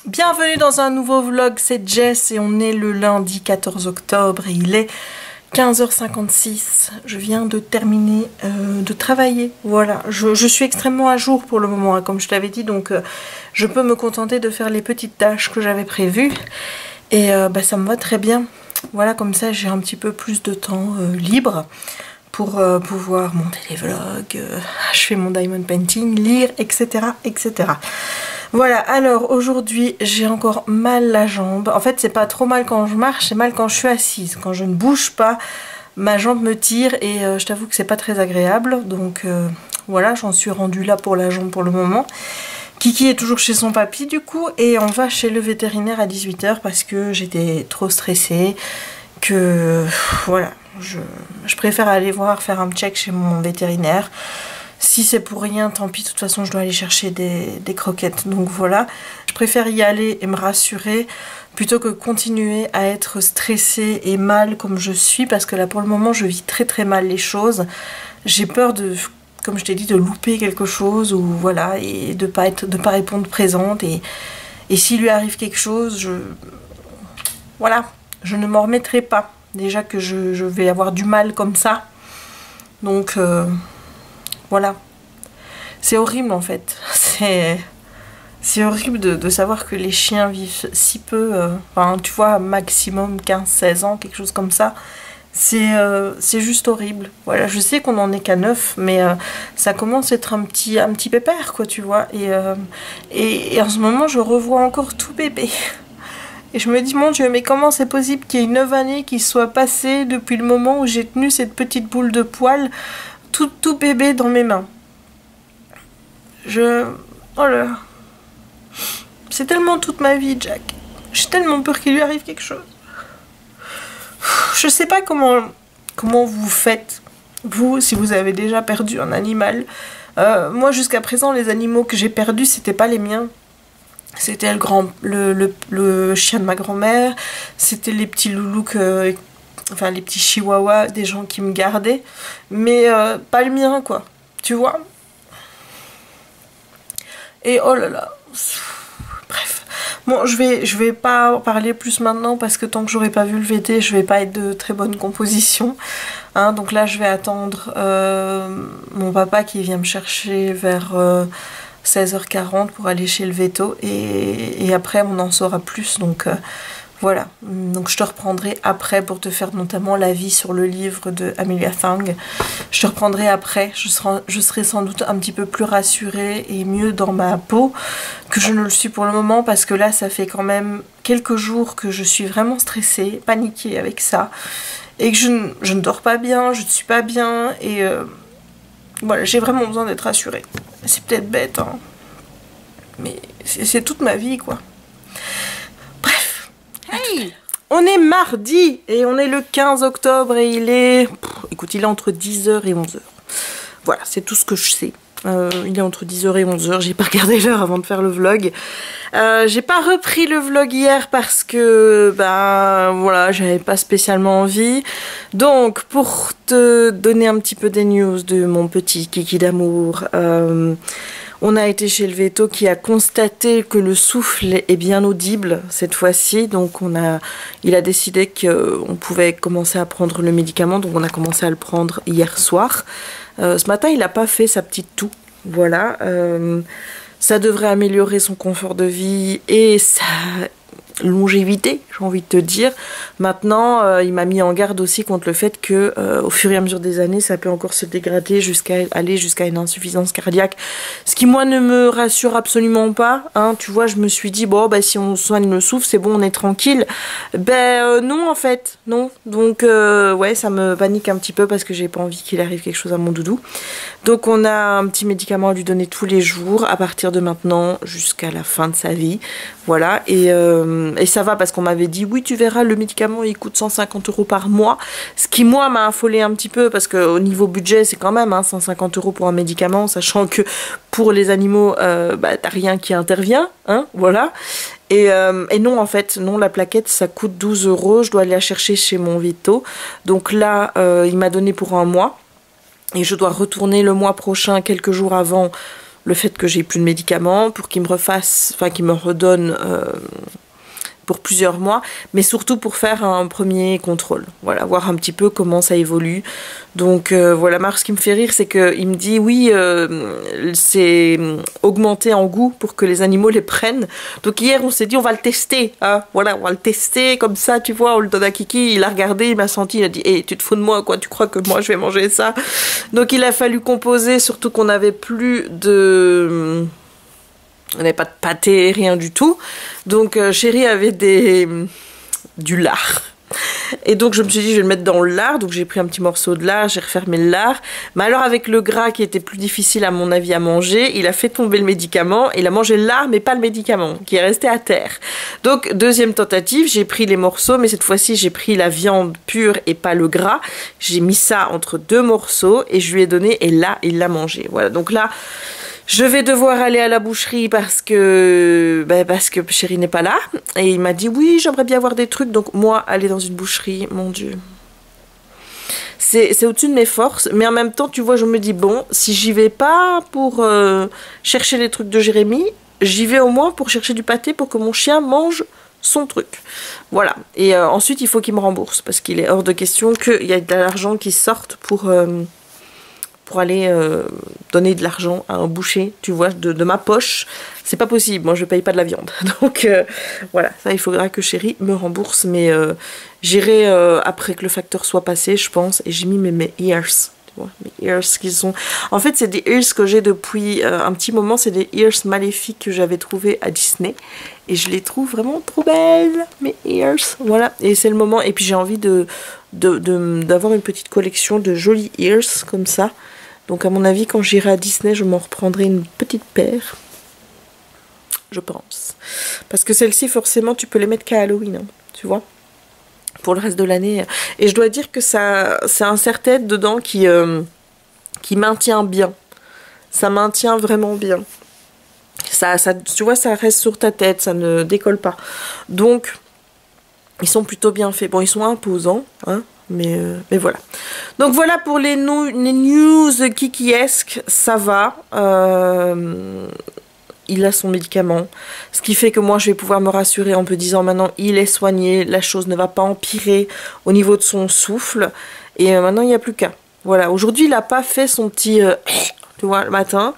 Bienvenue dans un nouveau vlog, c'est Jess et on est le lundi 14 octobre et il est 15h56. Je viens de terminer de travailler, voilà. Je suis extrêmement à jour pour le moment, hein, comme je t'avais dit, donc je peux me contenter de faire les petites tâches que j'avais prévues et ça me va très bien. Voilà, comme ça j'ai un petit peu plus de temps libre pour pouvoir monter les vlogs, achever mon diamond painting, lire, etc. etc. Voilà, alors aujourd'hui j'ai encore mal la jambe. En fait c'est pas trop mal quand je marche, c'est mal quand je suis assise. Quand je ne bouge pas, ma jambe me tire et je t'avoue que c'est pas très agréable. Donc voilà, j'en suis rendue là pour la jambe pour le moment. Kiki est toujours chez son papy du coup et on va chez le vétérinaire à 18 h parce que j'étais trop stressée. Que voilà, je préfère aller faire un check chez mon vétérinaire. Si c'est pour rien, tant pis, de toute façon je dois aller chercher des croquettes, donc voilà. Je préfère y aller et me rassurer plutôt que continuer à être stressée et mal comme je suis, parce que là pour le moment je vis très très mal les choses. J'ai peur de, comme je t'ai dit, de louper quelque chose ou voilà, et de pas répondre présente, et s'il lui arrive quelque chose, voilà, je ne m'en remettrai pas. Déjà que je vais avoir du mal comme ça, donc voilà, c'est horrible en fait, c'est horrible de savoir que les chiens vivent si peu, enfin tu vois, maximum 15-16 ans, quelque chose comme ça, c'est juste horrible. Voilà, je sais qu'on n'en est qu'à 9, mais ça commence à être un petit pépère quoi, tu vois, et en ce moment je revois encore tout bébé. Et je me dis, mon Dieu, mais comment c'est possible qu'il y ait 9 années qui soient passées depuis le moment où j'ai tenu cette petite boule de poil tout bébé dans mes mains. Oh là. C'est tellement toute ma vie, Jack. J'ai tellement peur qu'il lui arrive quelque chose. Je sais pas comment vous faites, vous, si vous avez déjà perdu un animal. Moi, jusqu'à présent, les animaux que j'ai perdus, c'était pas les miens. C'était le chien de ma grand-mère, c'était les petits loulous enfin les petits chihuahuas des gens qui me gardaient, mais pas le mien quoi, tu vois. Et oh là là, bref. Bon, je vais pas en parler plus maintenant parce que tant que j'aurai pas vu le VT, je vais pas être de très bonne composition. Hein, donc là, je vais attendre mon papa qui vient me chercher vers 16h40 pour aller chez le véto et après on en saura plus, donc voilà. Donc je te reprendrai après pour te faire notamment l'avis sur le livre de Amelia Thang. Je te reprendrai après, je serai sans doute un petit peu plus rassurée et mieux dans ma peau que je ne le suis pour le moment, parce que là ça fait quand même quelques jours que je suis vraiment stressée, paniquée avec ça, et que je ne dors pas bien, je ne suis pas bien, et voilà, j'ai vraiment besoin d'être rassurée. C'est peut-être bête, hein, mais c'est toute ma vie, quoi. Bref. Hey, on est mardi et on est le 15 octobre et il est... écoute, il est entre 10 h et 11 h. Voilà, c'est tout ce que je sais. Il est entre 10 h et 11 h. J'ai pas regardé l'heure avant de faire le vlog. J'ai pas repris le vlog hier parce que, voilà, j'avais pas spécialement envie. Donc, pour te donner un petit peu des news de mon petit kiki d'amour, on a été chez le véto qui a constaté que le souffle est bien audible cette fois-ci. Donc, il a décidé qu'on pouvait commencer à prendre le médicament. Donc, on a commencé à le prendre hier soir. Ce matin, il n'a pas fait sa petite toux. Voilà. Ça devrait améliorer son confort de vie et sa longévité, j'ai envie de te dire. Maintenant, il m'a mis en garde aussi contre le fait que au fur et à mesure des années, ça peut encore se dégrader jusqu'à une insuffisance cardiaque. Ce qui, moi, ne me rassure absolument pas. Hein. Tu vois, je me suis dit, bon, si on soigne le souffle, c'est bon, on est tranquille. Non, en fait, non. Donc, ouais, ça me panique un petit peu parce que j'ai pas envie qu'il arrive quelque chose à mon doudou. Donc, on a un petit médicament à lui donner tous les jours, à partir de maintenant jusqu'à la fin de sa vie. Voilà, et ça va parce qu'on m'avait dit, oui, tu verras, le médicament, il coûte 150 € par mois. Ce qui, moi, m'a affolé un petit peu parce qu'au niveau budget, c'est quand même 150 € pour un médicament, sachant que pour les animaux, t'as rien qui intervient, hein, voilà. Et non, en fait, non, la plaquette, ça coûte 12 €. Je dois aller la chercher chez mon véto. Donc là, il m'a donné pour un mois. Et je dois retourner le mois prochain, quelques jours avant, le fait que j'ai plus de médicaments, pour qu'il me refasse, enfin qu'il me redonne pour plusieurs mois, mais surtout pour faire un premier contrôle, voilà, voir un petit peu comment ça évolue. Donc voilà, Marc, ce qui me fait rire, c'est qu'il me dit oui, c'est augmenté en goût pour que les animaux les prennent. Donc hier on s'est dit on va le tester, hein, voilà, on va le tester comme ça, tu vois, on le donne à Kiki, il a regardé, il m'a senti, il a dit hey, tu te fous de moi quoi, tu crois que moi je vais manger ça? Donc il a fallu composer, surtout qu'on n'avait plus de... On n'avait pas de pâté, rien du tout. Donc Chérie avait du lard. Et donc je me suis dit je vais le mettre dans le lard. Donc j'ai pris un petit morceau de lard, j'ai refermé le lard. Mais alors avec le gras qui était plus difficile à mon avis à manger, il a fait tomber le médicament. Il a mangé le lard mais pas le médicament qui est resté à terre. Donc deuxième tentative, j'ai pris les morceaux mais cette fois-ci j'ai pris la viande pure et pas le gras. J'ai mis ça entre deux morceaux et je lui ai donné et là il l'a mangé. Voilà, donc là... Je vais devoir aller à la boucherie parce que Chérie n'est pas là. Et il m'a dit oui, j'aimerais bien avoir des trucs. Donc moi, aller dans une boucherie, mon Dieu. C'est au-dessus de mes forces. Mais en même temps, tu vois, je me dis bon, si j'y vais pas pour chercher les trucs de Jérémy, j'y vais au moins pour chercher du pâté pour que mon chien mange son truc. Voilà. Et ensuite, il faut qu'il me rembourse parce qu'il est hors de question qu'il y ait de l'argent qui sorte pour aller donner de l'argent à un boucher, tu vois, de ma poche. C'est pas possible, moi je paye pas de la viande. Donc voilà, ça il faudra que Chérie me rembourse, mais j'irai après que le facteur soit passé, je pense, et j'ai mis mes ears. Tu vois, mes ears qui sont... En fait, c'est des ears que j'ai depuis un petit moment, c'est des ears maléfiques que j'avais trouvés à Disney. Et je les trouve vraiment trop belles, mes ears. Voilà, et c'est le moment. Et puis j'ai envie d'avoir une petite collection de jolies ears comme ça. Donc à mon avis, quand j'irai à Disney, je m'en reprendrai une petite paire. Je pense. Parce que celles-ci, forcément, tu peux les mettre qu'à Halloween, hein, tu vois. Pour le reste de l'année. Et je dois dire que ça, c'est un serre-tête dedans qui maintient bien. Ça maintient vraiment bien. Ça, tu vois, ça reste sur ta tête, ça ne décolle pas. Donc, ils sont plutôt bien faits. Bon, ils sont imposants, hein. Mais voilà. Donc voilà pour les news kikiesques, ça va. Il a son médicament. Ce qui fait que moi je vais pouvoir me rassurer en me disant maintenant il est soigné, la chose ne va pas empirer au niveau de son souffle. Et maintenant il n'y a plus qu'à. Voilà, aujourd'hui il n'a pas fait son petit tu vois, le matin.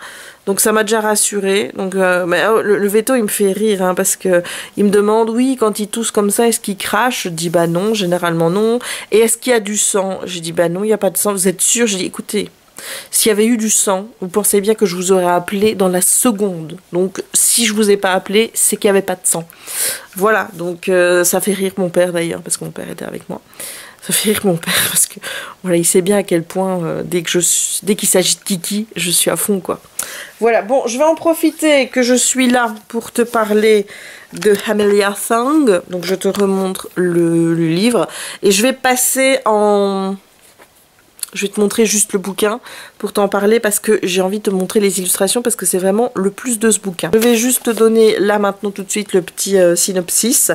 Donc ça m'a déjà rassurée. Donc le veto il me fait rire hein, parce que il me demande oui quand il tousse comme ça est-ce qu'il crache? Je dis bah non, généralement non. Et est-ce qu'il y a du sang? Je dis bah non, il n'y a pas de sang. Vous êtes sûr? Je dis écoutez, s'il y avait eu du sang, vous pensez bien que je vous aurais appelé dans la seconde. Donc si je vous ai pas appelé, c'est qu'il n'y avait pas de sang. Voilà, donc ça fait rire mon père d'ailleurs parce que mon père était avec moi. Ça fait rire mon père parce que voilà, il sait bien à quel point dès qu'il s'agit de Kiki, je suis à fond quoi. Voilà, bon, je vais en profiter que je suis là pour te parler de Amelia Thong. Donc je te remontre le livre et je vais passer en... Je vais te montrer juste le bouquin pour t'en parler parce que j'ai envie de te montrer les illustrations parce que c'est vraiment le plus de ce bouquin. Je vais juste te donner là maintenant tout de suite le petit synopsis.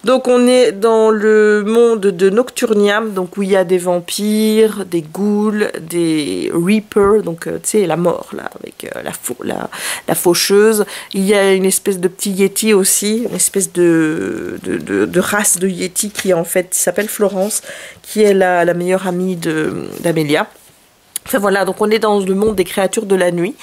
Donc on est dans le monde de Nocturniam, donc où il y a des vampires, des ghouls, des reapers, donc tu sais la mort là avec la faucheuse. Il y a une espèce de petit yeti aussi, une espèce de race de yeti qui en fait s'appelle Florence, qui est la meilleure amie d'Amelia. Enfin voilà, donc on est dans le monde des créatures de la nuit.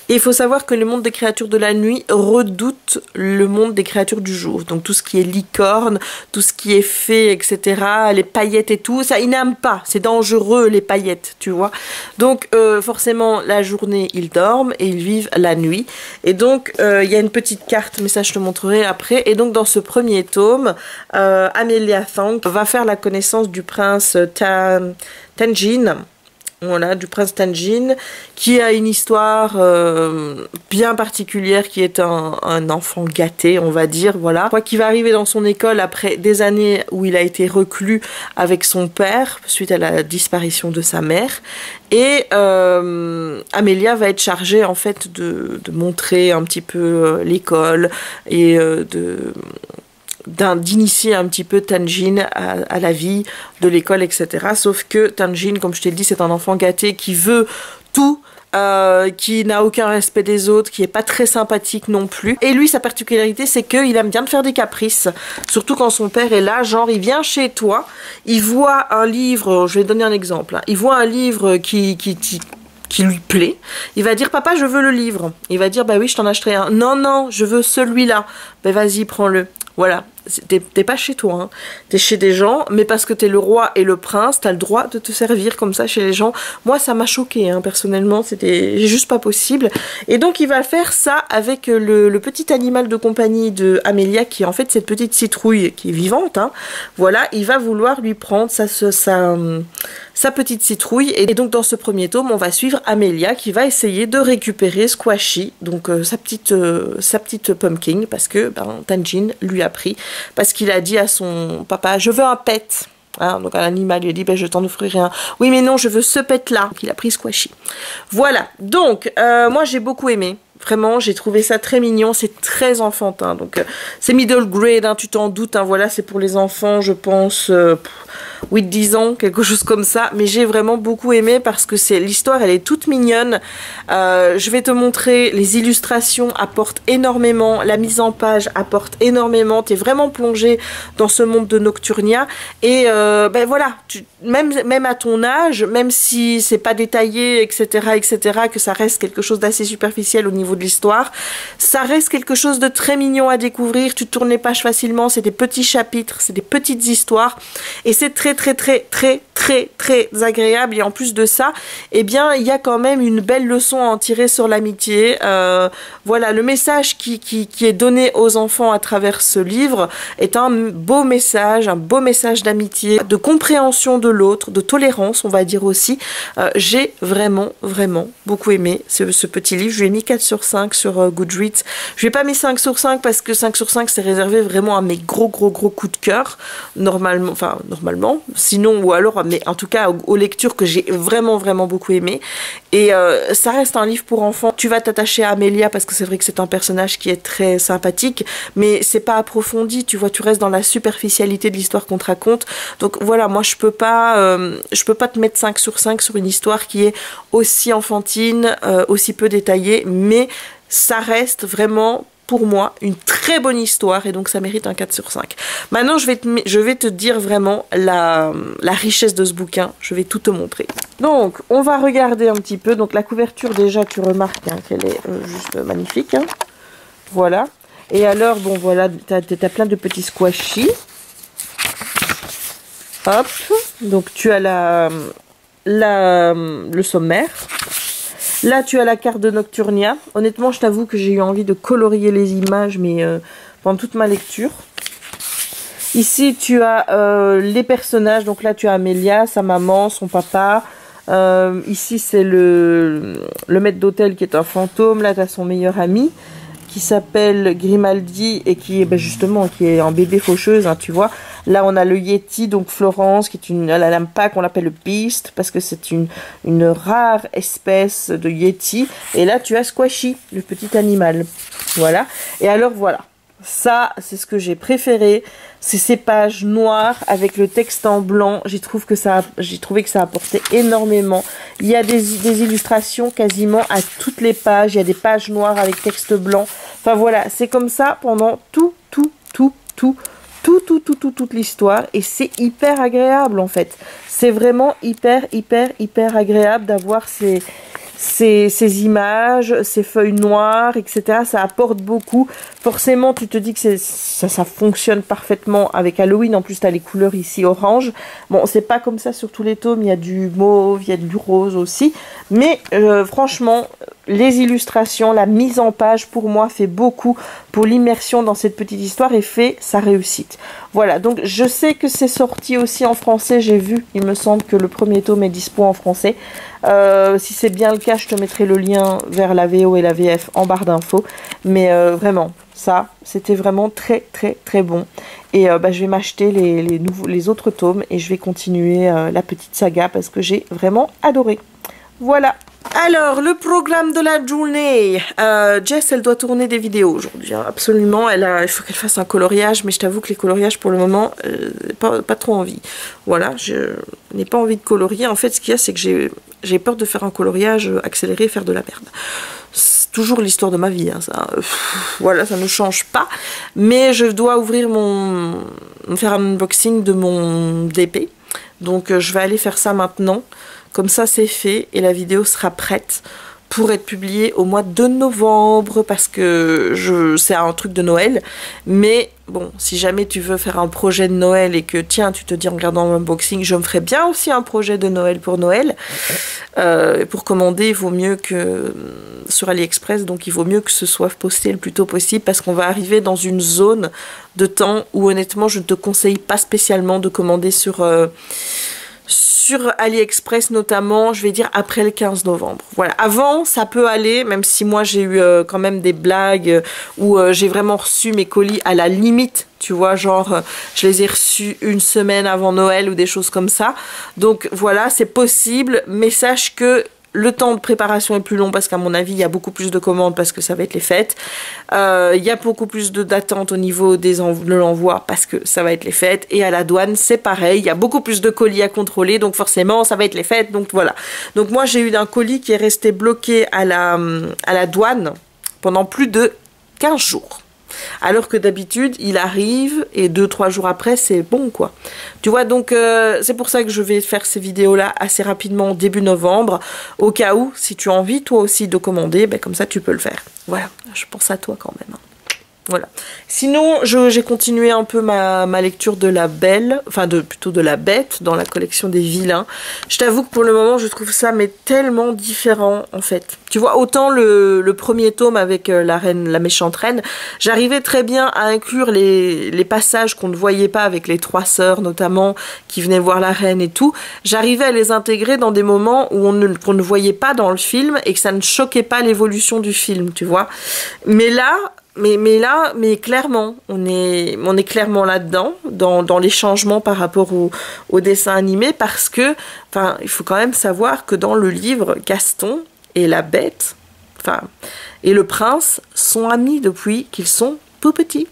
Et il faut savoir que le monde des créatures de la nuit redoute le monde des créatures du jour. Donc tout ce qui est licorne, tout ce qui est fée, etc., les paillettes et tout, ça ils n'aiment pas. C'est dangereux les paillettes, tu vois. Donc forcément la journée ils dorment et ils vivent la nuit. Et donc il y a une petite carte, mais ça je te montrerai après. Et donc dans ce premier tome, Amelia Thong va faire la connaissance du prince Tanjin. Voilà, du prince Tanjin, qui a une histoire bien particulière, qui est un enfant gâté, on va dire, voilà. Qui va arriver dans son école après des années où il a été reclus avec son père, suite à la disparition de sa mère. Et Amelia va être chargée, en fait, de montrer un petit peu l'école et d'initier un petit peu Tanjin à la vie de l'école, etc. Sauf que Tanjin, comme je t'ai dit, c'est un enfant gâté qui veut tout qui n'a aucun respect des autres, qui est pas très sympathique non plus. Et lui, sa particularité, c'est qu'il aime bien te faire des caprices, surtout quand son père est là. Genre, il vient chez toi, il voit un livre, je vais donner un exemple, hein, il voit un livre qui lui plaît, il va dire papa je veux le livre, il va dire bah oui je t'en achèterai un, non non je veux celui-là, bah vas-y prends-le. Voilà, t'es pas chez toi, hein. T'es chez des gens, mais parce que t'es le roi et le prince, t'as le droit de te servir comme ça chez les gens. Moi, ça m'a choqué, hein, personnellement, c'était juste pas possible. Et donc, il va faire ça avec le petit animal de compagnie de Amélia, qui est en fait cette petite citrouille qui est vivante, hein. Voilà, il va vouloir lui prendre sa petite citrouille. Et donc, dans ce premier tome, on va suivre Amélia qui va essayer de récupérer Squashy, donc sa petite pumpkin, parce que Tanjin lui a pris, parce qu'il a dit à son papa je veux un pet, hein, donc un animal lui a dit ben, je t'en offrirai un, oui mais non je veux ce pet là, donc il a pris Squashy. Voilà, donc moi j'ai beaucoup aimé. Vraiment, j'ai trouvé ça très mignon, c'est très enfantin, donc c'est middle grade, hein, tu t'en doutes, hein, voilà, c'est pour les enfants, je pense, 8-10 ans, quelque chose comme ça, mais j'ai vraiment beaucoup aimé parce que l'histoire, elle est toute mignonne. Je vais te montrer, les illustrations apportent énormément, la mise en page apporte énormément, tu es vraiment plongé dans ce monde de Nocturnia, et ben voilà, même à ton âge, même si c'est pas détaillé, etc., que ça reste quelque chose d'assez superficiel au niveau de l'histoire, ça reste quelque chose de très mignon à découvrir, tu tournes les pages facilement, c'est des petits chapitres, c'est des petites histoires, et c'est très agréable. Et en plus de ça, eh bien il y a quand même une belle leçon à en tirer sur l'amitié. Voilà, le message qui est donné aux enfants à travers ce livre est un beau message d'amitié, de compréhension de l'autre, de tolérance, on va dire aussi. J'ai vraiment beaucoup aimé ce petit livre. Je lui ai mis 4 sur 5 sur Goodreads. Je lui ai pas mis 5 sur 5 parce que 5 sur 5 c'est réservé vraiment à mes gros coups de cœur, normalement, sinon, ou alors, mais en tout cas aux lectures que j'ai vraiment beaucoup aimé. Et ça reste un livre pour enfants. Tu vas t'attacher à Amélia parce que c'est vrai que c'est un personnage qui est très sympathique, mais c'est pas approfondi, tu vois, tu restes dans la superficialité de l'histoire qu'on te raconte. Donc voilà, moi je peux pas te mettre 5 sur 5 sur une histoire qui est aussi enfantine, aussi peu détaillée, mais ça reste vraiment pour moi une très bonne histoire, et donc ça mérite un 4 sur 5. Maintenant je vais te dire vraiment la richesse de ce bouquin, je vais tout te montrer. Donc on va regarder un petit peu, donc la couverture déjà tu remarques hein, qu'elle est juste magnifique, hein. Voilà, et alors bon voilà, t'as plein de petits squashy, hop, donc tu as le sommaire. Là, tu as la carte de Nocturnia. Honnêtement, je t'avoue que j'ai eu envie de colorier les images, mais pendant toute ma lecture. Ici, tu as les personnages. Donc là, tu as Amélia, sa maman, son papa. Ici, c'est le maître d'hôtel qui est un fantôme. Là, tu as son meilleur ami qui s'appelle Grimaldi et qui est justement qui est un bébé faucheuse, hein, tu vois. Là, on a le Yeti, donc Florence, qui est elle n'aime pas qu'on l'appelle le Beast, parce que c'est une rare espèce de Yeti. Et là, tu as Squashy, le petit animal. Voilà. Et alors, voilà. Ça, c'est ce que j'ai préféré. C'est ces pages noires avec le texte en blanc. J'ai trouvé que ça apportait énormément. Il y a des illustrations quasiment à toutes les pages. Il y a des pages noires avec texte blanc. Enfin voilà, c'est comme ça pendant toute l'histoire, et c'est hyper agréable en fait. C'est vraiment hyper agréable d'avoir ces images, ces feuilles noires, etc. Ça apporte beaucoup. Forcément, tu te dis que ça fonctionne parfaitement avec Halloween. En plus, tu as les couleurs ici orange. Bon, c'est pas comme ça sur tous les tomes. Il y a du mauve, il y a du rose aussi. Mais franchement, les illustrations, la mise en page, pour moi, fait beaucoup pour l'immersion dans cette petite histoire et fait sa réussite. Voilà, donc je sais que c'est sorti aussi en français. J'ai vu, il me semble que le premier tome est dispo en français. Si c'est bien le cas, je te mettrai le lien vers la VO et la VF en barre d'infos. Mais vraiment, ça, c'était vraiment très bon. Et je vais m'acheter les autres tomes et je vais continuer la petite saga parce que j'ai vraiment adoré. Voilà. Alors, le programme de la journée. Jess, elle doit tourner des vidéos aujourd'hui, hein, absolument. Il faut qu'elle fasse un coloriage, mais je t'avoue que les coloriages, pour le moment, pas trop envie. Voilà, je n'ai pas envie de colorier. En fait, ce qu'il y a, c'est que j'ai peur de faire un coloriage accéléré et faire de la merde. C'est toujours l'histoire de ma vie, hein, ça. Voilà, ça ne change pas. Mais je dois faire un unboxing de mon DP. Donc, je vais aller faire ça maintenant. Comme ça, c'est fait et la vidéo sera prête pour être publiée au mois de novembre parce que c'est un truc de Noël. Mais bon, si jamais tu veux faire un projet de Noël et que tiens, tu te dis en regardant l'unboxing, je me ferai bien aussi un projet de Noël pour Noël. Pour commander, il vaut mieux que sur AliExpress, donc il vaut mieux que ce soit posté le plus tôt possible parce qu'on va arriver dans une zone de temps où honnêtement, je ne te conseille pas spécialement de commander sur AliExpress notamment, je vais dire après le 15 novembre. Voilà, avant ça peut aller, même si moi j'ai eu quand même des blagues où j'ai vraiment reçu mes colis à la limite, tu vois, genre je les ai reçus une semaine avant Noël ou des choses comme ça. Donc voilà, c'est possible, mais sache que le temps de préparation est plus long parce qu'à mon avis, il y a beaucoup plus de commandes parce que ça va être les fêtes. Il y a beaucoup plus d'attente au niveau de l'envoi parce que ça va être les fêtes. Et à la douane, c'est pareil. Il y a beaucoup plus de colis à contrôler. Donc forcément, ça va être les fêtes. Donc voilà. Donc moi, j'ai eu un colis qui est resté bloqué à la douane pendant plus de 15 jours. Alors que d'habitude, il arrive et 2-3 jours après, c'est bon quoi. Tu vois, donc c'est pour ça que je vais faire ces vidéos-là assez rapidement début novembre. Au cas où, si tu as envie toi aussi de commander, ben, comme ça tu peux le faire. Voilà, je pense à toi quand même. Hein. Voilà. Sinon, j'ai continué un peu ma lecture de la Belle, enfin plutôt de la Bête dans la collection des vilains. Je t'avoue que pour le moment, je trouve ça mais tellement différent en fait. Tu vois, autant le premier tome avec la méchante reine, j'arrivais très bien à inclure les passages qu'on ne voyait pas avec les 3 sœurs notamment qui venaient voir la reine et tout. J'arrivais à les intégrer dans des moments où qu'on ne voyait pas dans le film et que ça ne choquait pas l'évolution du film, tu vois. Mais là, mais clairement, on est clairement là-dedans, dans les changements par rapport au dessin animé, parce que, enfin, il faut quand même savoir que dans le livre, Gaston et la Bête, enfin, et le prince sont amis depuis qu'ils sont tout petits.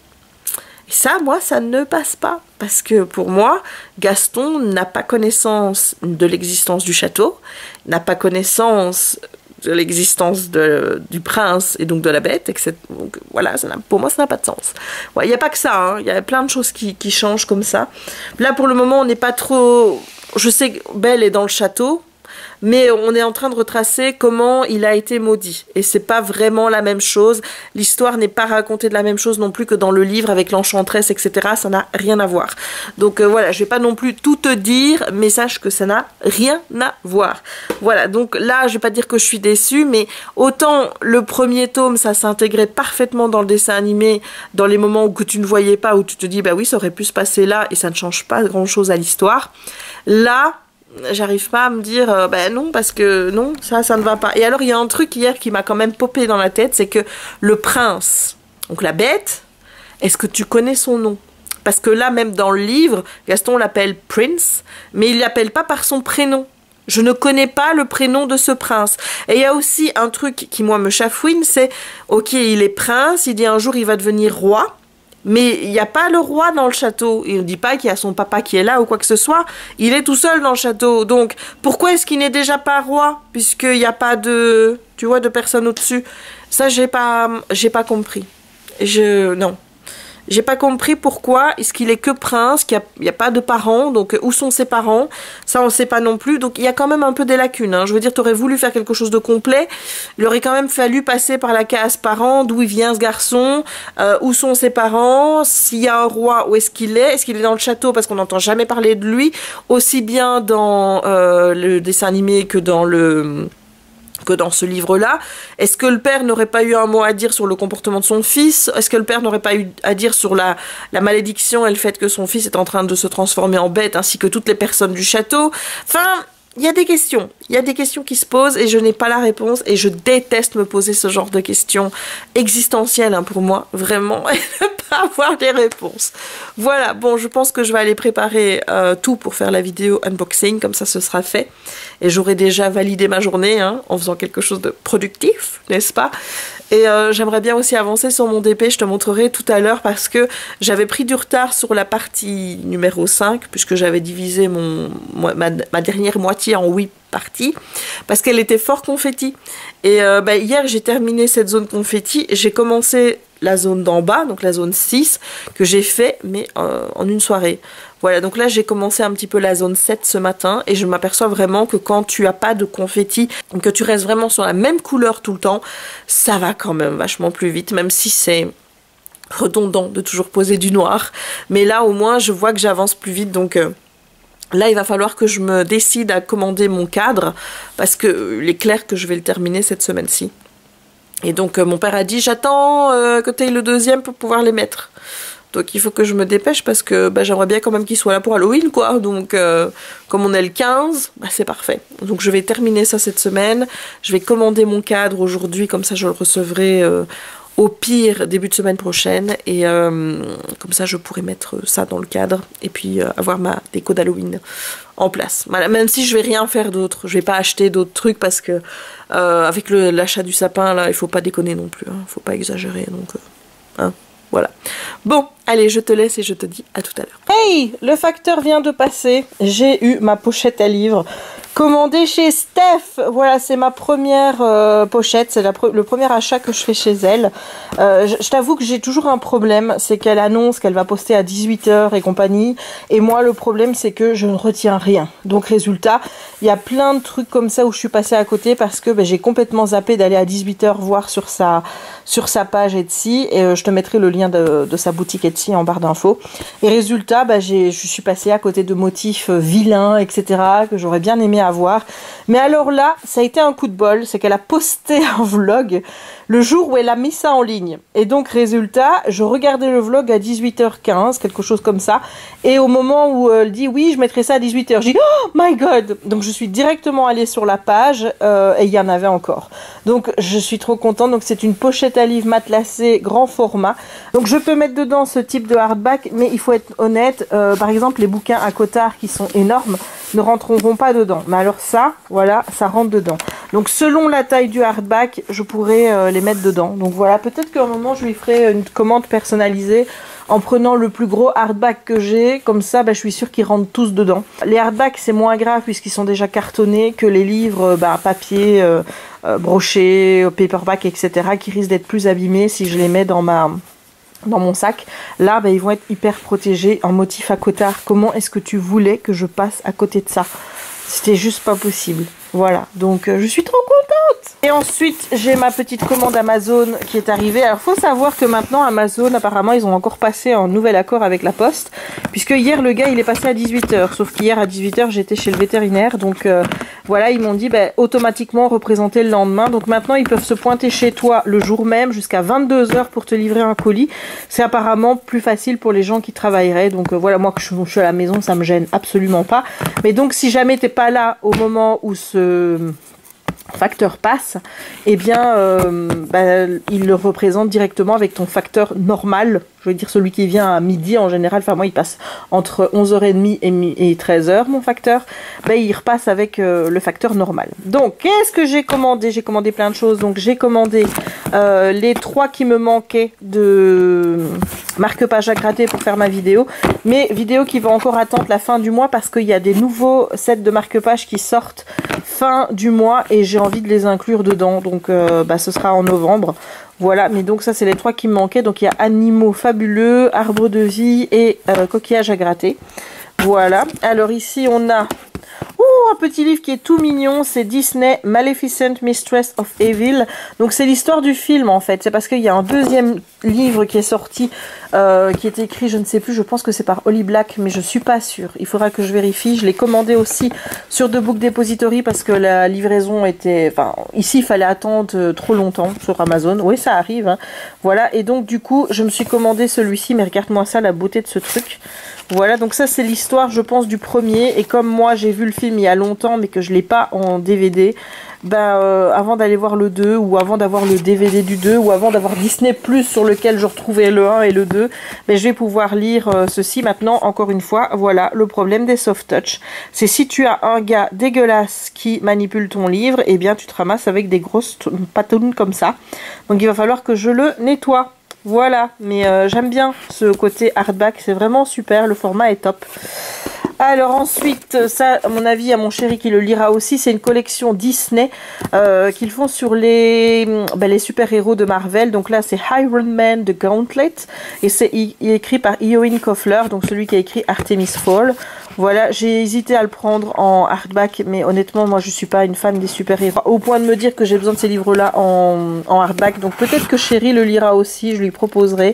Et ça, moi, ça ne passe pas, parce que pour moi, Gaston n'a pas connaissance de l'existence du château, n'a pas connaissance de l'existence du prince et donc de la bête, etc. Donc voilà, pour moi ça n'a pas de sens. Il n'y a pas que ça, hein. Il y a plein de choses qui changent comme ça. Là pour le moment on n'est pas trop... Je sais que Belle est dans le château, mais on est en train de retracer comment il a été maudit. Et c'est pas vraiment la même chose. L'histoire n'est pas racontée de la même chose non plus que dans le livre avec l'enchanteresse, etc. Ça n'a rien à voir. Donc voilà, je vais pas non plus tout te dire, mais sache que ça n'a rien à voir. Voilà, donc là, je vais pas dire que je suis déçue, mais autant le premier tome, ça s'intégrait parfaitement dans le dessin animé, dans les moments où tu ne voyais pas, où tu te dis, bah oui, ça aurait pu se passer là, et ça ne change pas grand-chose à l'histoire. Là, j'arrive pas à me dire ben non parce que non ça ne va pas. Et alors il y a un truc hier qui m'a quand même popé dans la tête, c'est que le prince, donc la bête, est-ce que tu connais son nom? Parce que là même dans le livre Gaston l'appelle Prince, mais il l'appelle pas par son prénom. Je ne connais pas le prénom de ce prince. Et il y a aussi un truc qui moi me chafouine, c'est ok, il est prince, il dit un jour il va devenir roi. Mais il n'y a pas le roi dans le château. Il ne dit pas qu'il y a son papa qui est là ou quoi que ce soit. Il est tout seul dans le château. Donc, pourquoi est-ce qu'il n'est déjà pas roi? Puisqu'il n'y a pas de, tu vois, de personne au-dessus. Ça, j'ai pas compris. Non. J'ai pas compris pourquoi est-ce qu'il est que prince, qu'il n'y a pas de parents, donc où sont ses parents? Ça on sait pas non plus, donc il y a quand même un peu des lacunes, hein. Je veux dire, t'aurais voulu faire quelque chose de complet, il aurait quand même fallu passer par la case parents, d'où il vient ce garçon, où sont ses parents, s'il y a un roi, où est-ce qu'il est dans le château, parce qu'on n'entend jamais parler de lui, aussi bien dans le dessin animé que dans ce livre-là. Est-ce que le père n'aurait pas eu un mot à dire sur le comportement de son fils? Est-ce que le père n'aurait pas eu à dire sur la malédiction et le fait que son fils est en train de se transformer en bête, ainsi que toutes les personnes du château? Enfin, il y a des questions. Il y a des questions qui se posent et je n'ai pas la réponse et je déteste me poser ce genre de questions existentielles hein, pour moi, vraiment, et ne pas avoir des réponses. Voilà, bon, je pense que je vais aller préparer tout pour faire la vidéo unboxing, comme ça ce sera fait. Et j'aurai déjà validé ma journée hein, en faisant quelque chose de productif, n'est-ce pas? Et j'aimerais bien aussi avancer sur mon DP, je te montrerai tout à l'heure parce que j'avais pris du retard sur la partie numéro 5 puisque j'avais divisé ma dernière moitié en 8 parties parce qu'elle était fort confetti. Et hier j'ai terminé cette zone confetti, j'ai commencé la zone d'en bas, donc la zone 6 que j'ai fait mais en une soirée. Voilà, donc là j'ai commencé un petit peu la zone 7 ce matin et je m'aperçois vraiment que quand tu as pas de confetti, que tu restes vraiment sur la même couleur tout le temps, ça va quand même vachement plus vite, même si c'est redondant de toujours poser du noir. Mais là au moins je vois que j'avance plus vite, donc là il va falloir que je me décide à commander mon cadre parce que il est clair que je vais le terminer cette semaine-ci. Et donc mon père a dit j'attends que tu aies le deuxième pour pouvoir les mettre. Donc il faut que je me dépêche parce que j'aimerais bien quand même qu'il soit là pour Halloween quoi. Donc comme on est le 15, c'est parfait. Donc je vais terminer ça cette semaine. Je vais commander mon cadre aujourd'hui, comme ça je le recevrai au pire début de semaine prochaine. Et comme ça je pourrai mettre ça dans le cadre et puis avoir ma déco d'Halloween en place. Voilà, même si je vais rien faire d'autre. Je vais pas acheter d'autres trucs parce que avec l'achat du sapin là, il faut pas déconner non plus. Hein, faut pas exagérer donc hein. Voilà. Bon, allez, je te laisse et je te dis à tout à l'heure. Hey, le facteur vient de passer. J'ai eu ma pochette à livres commandée chez Steph. Voilà, c'est ma première pochette. C'est le premier achat que je fais chez elle. Je t'avoue que j'ai toujours un problème. C'est qu'elle annonce qu'elle va poster à 18 h et compagnie. Et moi, le problème, c'est que je ne retiens rien. Donc, résultat, il y a plein de trucs comme ça où je suis passée à côté parce que j'ai complètement zappé d'aller à 18 h voir sur sa page Etsy. Et je te mettrai le lien de sa boutique Etsy en barre d'infos. Et résultat, je suis passée à côté de motifs vilains, etc. que j'aurais bien aimé avoir. Mais alors là, ça a été un coup de bol. C'est qu'elle a posté un vlog le jour où elle a mis ça en ligne. Et donc, résultat, je regardais le vlog à 18 h 15, quelque chose comme ça. Et au moment où elle dit oui, je mettrai ça à 18 h, j'ai dit oh my god! Donc, je suis directement allée sur la page et il y en avait encore. Donc, je suis trop contente. Donc, c'est une pochette à livres matelassée, grand format. Donc, je peux mettre dedans ce type de hardback, mais il faut être honnête. Par exemple, les bouquins à Cotard qui sont énormes ne rentreront pas dedans. Mais alors ça, voilà, ça rentre dedans. Donc, selon la taille du hardback, je pourrais les mettre dedans. Donc voilà, peut-être qu'à un moment je lui ferai une commande personnalisée en prenant le plus gros hardback que j'ai, comme ça je suis sûre qu'ils rentrent tous dedans. Les hardbacks c'est moins grave puisqu'ils sont déjà cartonnés que les livres papier, broché, paperback, etc. qui risquent d'être plus abîmés si je les mets dans mon sac. Là ils vont être hyper protégés en motif à Cotard. Comment est-ce que tu voulais que je passe à côté de ça? C'était juste pas possible. Voilà, donc je suis trop contente. Et ensuite, j'ai ma petite commande Amazon qui est arrivée. Alors, faut savoir que maintenant, Amazon, apparemment, ils ont encore passé un nouvel accord avec la Poste. Puisque hier, le gars, il est passé à 18 h. Sauf qu'hier, à 18 h, j'étais chez le vétérinaire. Donc, voilà, ils m'ont dit, automatiquement, représenter le lendemain. Donc, maintenant, ils peuvent se pointer chez toi le jour même jusqu'à 22 h pour te livrer un colis. C'est apparemment plus facile pour les gens qui travailleraient. Donc, voilà, moi, que je suis à la maison, ça me gêne absolument pas. Mais donc, si jamais t'es pas là au moment où ce facteur passe, eh bien il le représente directement avec ton facteur normal, je veux dire celui qui vient à midi en général, enfin moi il passe entre 11 h 30 et 13 h mon facteur, il repasse avec le facteur normal. Donc qu'est-ce que j'ai commandé? J'ai commandé plein de choses, donc j'ai commandé les 3 qui me manquaient de marque-page à gratter pour faire ma vidéo, mais vidéo qui va encore attendre la fin du mois parce qu'il y a des nouveaux sets de marque-page qui sortent fin du mois et j'ai envie de les inclure dedans, donc ce sera en novembre. Voilà, mais donc ça c'est les 3 qui me manquaient. Donc il y a animaux fabuleux, arbre de vie et coquillage à gratter. Voilà, alors ici on a un petit livre qui est tout mignon, c'est Disney Maleficent Mistress of Evil. Donc c'est l'histoire du film en fait, c'est parce qu'il y a un deuxième livre qui est sorti, qui est écrit, je ne sais plus, je pense que c'est par Holly Black, mais je suis pas sûre, il faudra que je vérifie. Je l'ai commandé aussi sur The Book Depository parce que la livraison était, ici il fallait attendre trop longtemps sur Amazon, oui ça arrive, hein. Voilà, et donc du coup je me suis commandé celui-ci, mais regarde-moi ça, la beauté de ce truc. Voilà, donc ça c'est l'histoire je pense du premier, et comme moi j'ai vu le film il y a longtemps mais que je l'ai pas en DVD, avant d'aller voir le 2 ou avant d'avoir le DVD du 2 ou avant d'avoir Disney Plus sur lequel je retrouvais le 1 et le 2, je vais pouvoir lire ceci. Maintenant, encore une fois, voilà le problème des soft touch. C'est si tu as un gars dégueulasse qui manipule ton livre, eh bien tu te ramasses avec des grosses patounes comme ça. Donc il va falloir que je le nettoie. Voilà, mais j'aime bien ce côté hardback, c'est vraiment super, le format est top. Alors ensuite, ça à mon avis, à mon chéri qui le lira aussi, c'est une collection Disney qu'ils font sur les super-héros de Marvel. Donc là, c'est Iron Man The Gauntlet et c'est écrit par Eoin Colfer, donc celui qui a écrit Artemis Fowl. Voilà, j'ai hésité à le prendre en hardback, mais honnêtement, moi, je suis pas une fan des super-héros, au point de me dire que j'ai besoin de ces livres-là en hardback. Donc peut-être que chéri le lira aussi, je lui proposerai.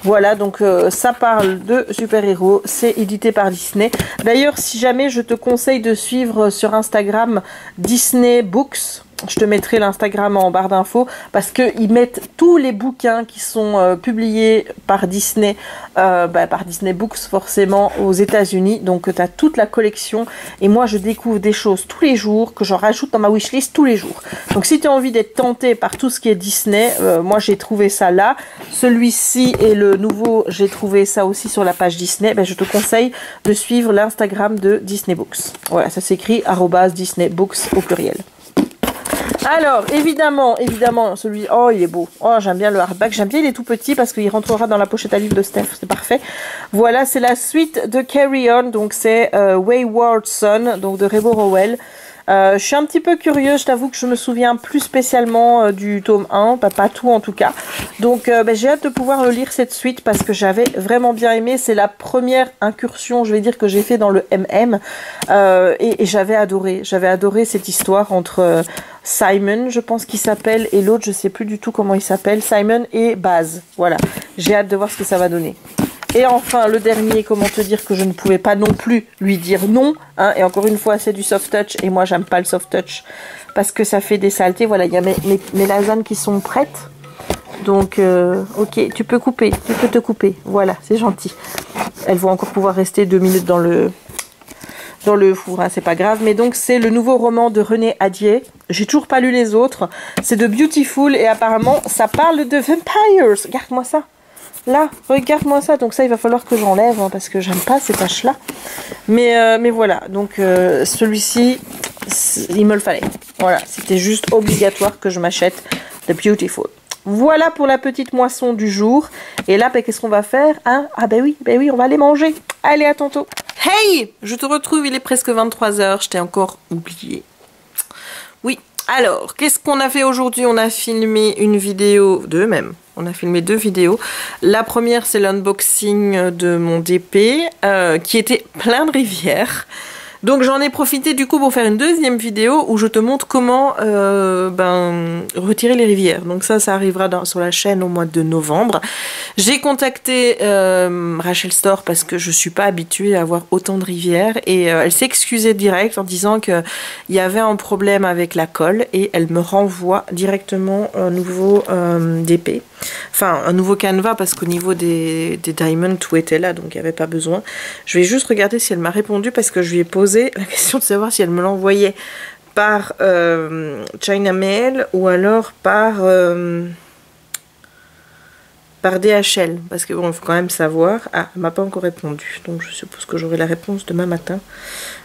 Voilà, donc ça parle de super-héros, c'est édité par Disney. D'ailleurs, si jamais je te conseille de suivre sur Instagram Disney Books, je te mettrai l'Instagram en barre d'infos parce qu'ils mettent tous les bouquins qui sont publiés par Disney, par Disney Books forcément aux États-Unis. Donc tu as toute la collection et moi je découvre des choses tous les jours que je rajoute dans ma wishlist tous les jours. Donc si tu as envie d'être tenté par tout ce qui est Disney, moi j'ai trouvé ça là. Celui-ci et le nouveau, j'ai trouvé ça aussi sur la page Disney. Je te conseille de suivre l'Instagram de Disney Books. Voilà, ça s'écrit @Disney Books au pluriel. Alors, évidemment, celui... Oh, il est beau. Oh, j'aime bien le hardback. J'aime bien, il est tout petit parce qu'il rentrera dans la pochette à livre de Steph. C'est parfait. Voilà, c'est la suite de Carry On. Donc, c'est Wayward Son, donc de Rebo Rowell. Je suis un petit peu curieuse, je t'avoue que je me souviens plus spécialement du tome 1, pas tout en tout cas. Donc j'ai hâte de pouvoir le lire cette suite parce que j'avais vraiment bien aimé. C'est la première incursion, je vais dire, que j'ai fait dans le MM et j'avais adoré cette histoire entre Simon, je pense qu'il s'appelle, et l'autre, je sais plus du tout comment il s'appelle, Simon et Baz. Voilà, j'ai hâte de voir ce que ça va donner. Et enfin, le dernier, comment te dire que je ne pouvais pas non plus lui dire non. Hein, et encore une fois, c'est du soft touch. Et moi, j'aime pas le soft touch parce que ça fait des saletés. Voilà, il y a mes lasagnes qui sont prêtes. Donc, ok, tu peux te couper. Voilà, c'est gentil. Elles vont encore pouvoir rester 2 minutes dans le four, hein, c'est pas grave. Mais donc, c'est le nouveau roman de René Adier. J'ai toujours pas lu les autres. C'est de Beautiful et apparemment, ça parle de vampires. Regarde-moi ça. Là, regarde-moi ça. Donc ça, il va falloir que j'enlève hein, parce que j'aime pas ces taches-là. Mais voilà. Donc celui-ci, il me le fallait. Voilà, c'était juste obligatoire que je m'achète The Beautiful. Voilà pour la petite moisson du jour. Et là, qu'est-ce qu'on va faire hein? Ah oui, on va aller manger. Allez, à tantôt. Hey, je te retrouve, il est presque 23 h. Je t'ai encore oublié. Oui, alors, qu'est-ce qu'on a fait aujourd'hui? On a filmé une vidéo même. On a filmé 2 vidéos. La première, c'est l'unboxing de mon DP qui était plein de rivières. Donc j'en ai profité du coup pour faire une deuxième vidéo où je te montre comment retirer les rivières. Donc ça arrivera sur la chaîne au mois de novembre. J'ai contacté Rachel Store parce que je suis pas habituée à avoir autant de rivières et elle s'est excusée direct en disant qu'il y avait un problème avec la colle et elle me renvoie directement un nouveau DP. Enfin un nouveau canevas parce qu'au niveau des diamonds tout était là donc il n'y avait pas besoin. Je vais juste regarder si elle m'a répondu parce que je lui ai posé la question de savoir si elle me l'envoyait par China Mail ou alors par DHL parce que bon il faut quand même savoir. Ah, elle m'a pas encore répondu donc je suppose que j'aurai la réponse demain matin.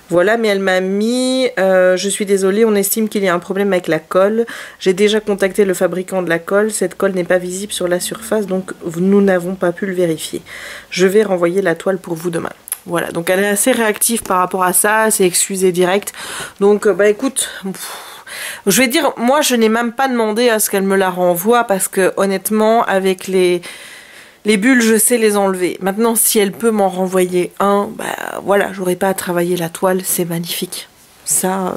Voilà, mais elle m'a mis je suis désolée, on estime qu'il y a un problème avec la colle. J'ai déjà contacté le fabricant de la colle, cette colle n'est pas visible sur la surface donc nous n'avons pas pu le vérifier. Je vais renvoyer la toile pour vous demain. Voilà, donc elle est assez réactive par rapport à ça, c'est excusé direct. Donc écoute, je vais dire, moi je n'ai même pas demandé à ce qu'elle me la renvoie parce que honnêtement avec les bulles je sais les enlever. Maintenant si elle peut m'en renvoyer un, voilà, j'aurais pas à travailler la toile, c'est magnifique. Ça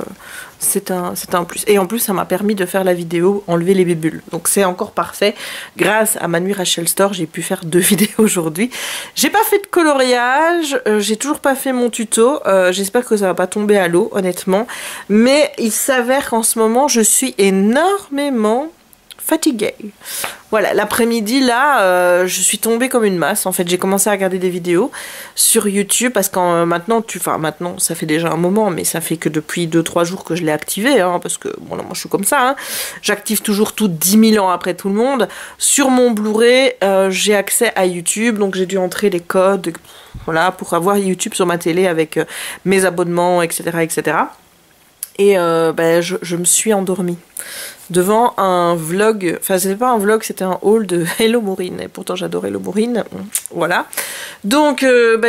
c'est un plus. Et en plus ça m'a permis de faire la vidéo enlever les bulles. Donc c'est encore parfait. Grâce à Manu Rachel Store, j'ai pu faire 2 vidéos aujourd'hui. J'ai pas fait de coloriage, j'ai toujours pas fait mon tuto. J'espère que ça va pas tomber à l'eau, honnêtement. Mais il s'avère qu'en ce moment, je suis énormément fatiguée. Voilà, l'après-midi là, je suis tombée comme une masse. En fait, j'ai commencé à regarder des vidéos sur YouTube parce que maintenant, maintenant, ça fait déjà un moment, mais ça fait que depuis 2-3 jours que je l'ai activé, hein, parce que bon, là, moi, je suis comme ça. Hein. J'active toujours tout 10 000 ans après tout le monde. Sur mon Blu-ray, j'ai accès à YouTube, donc j'ai dû entrer les codes, voilà, pour avoir YouTube sur ma télé avec mes abonnements, etc., etc. Et je me suis endormie devant un vlog, enfin c'était pas un vlog, c'était un haul de Hello Maureen, et pourtant j'adore Hello Maureen, voilà. Donc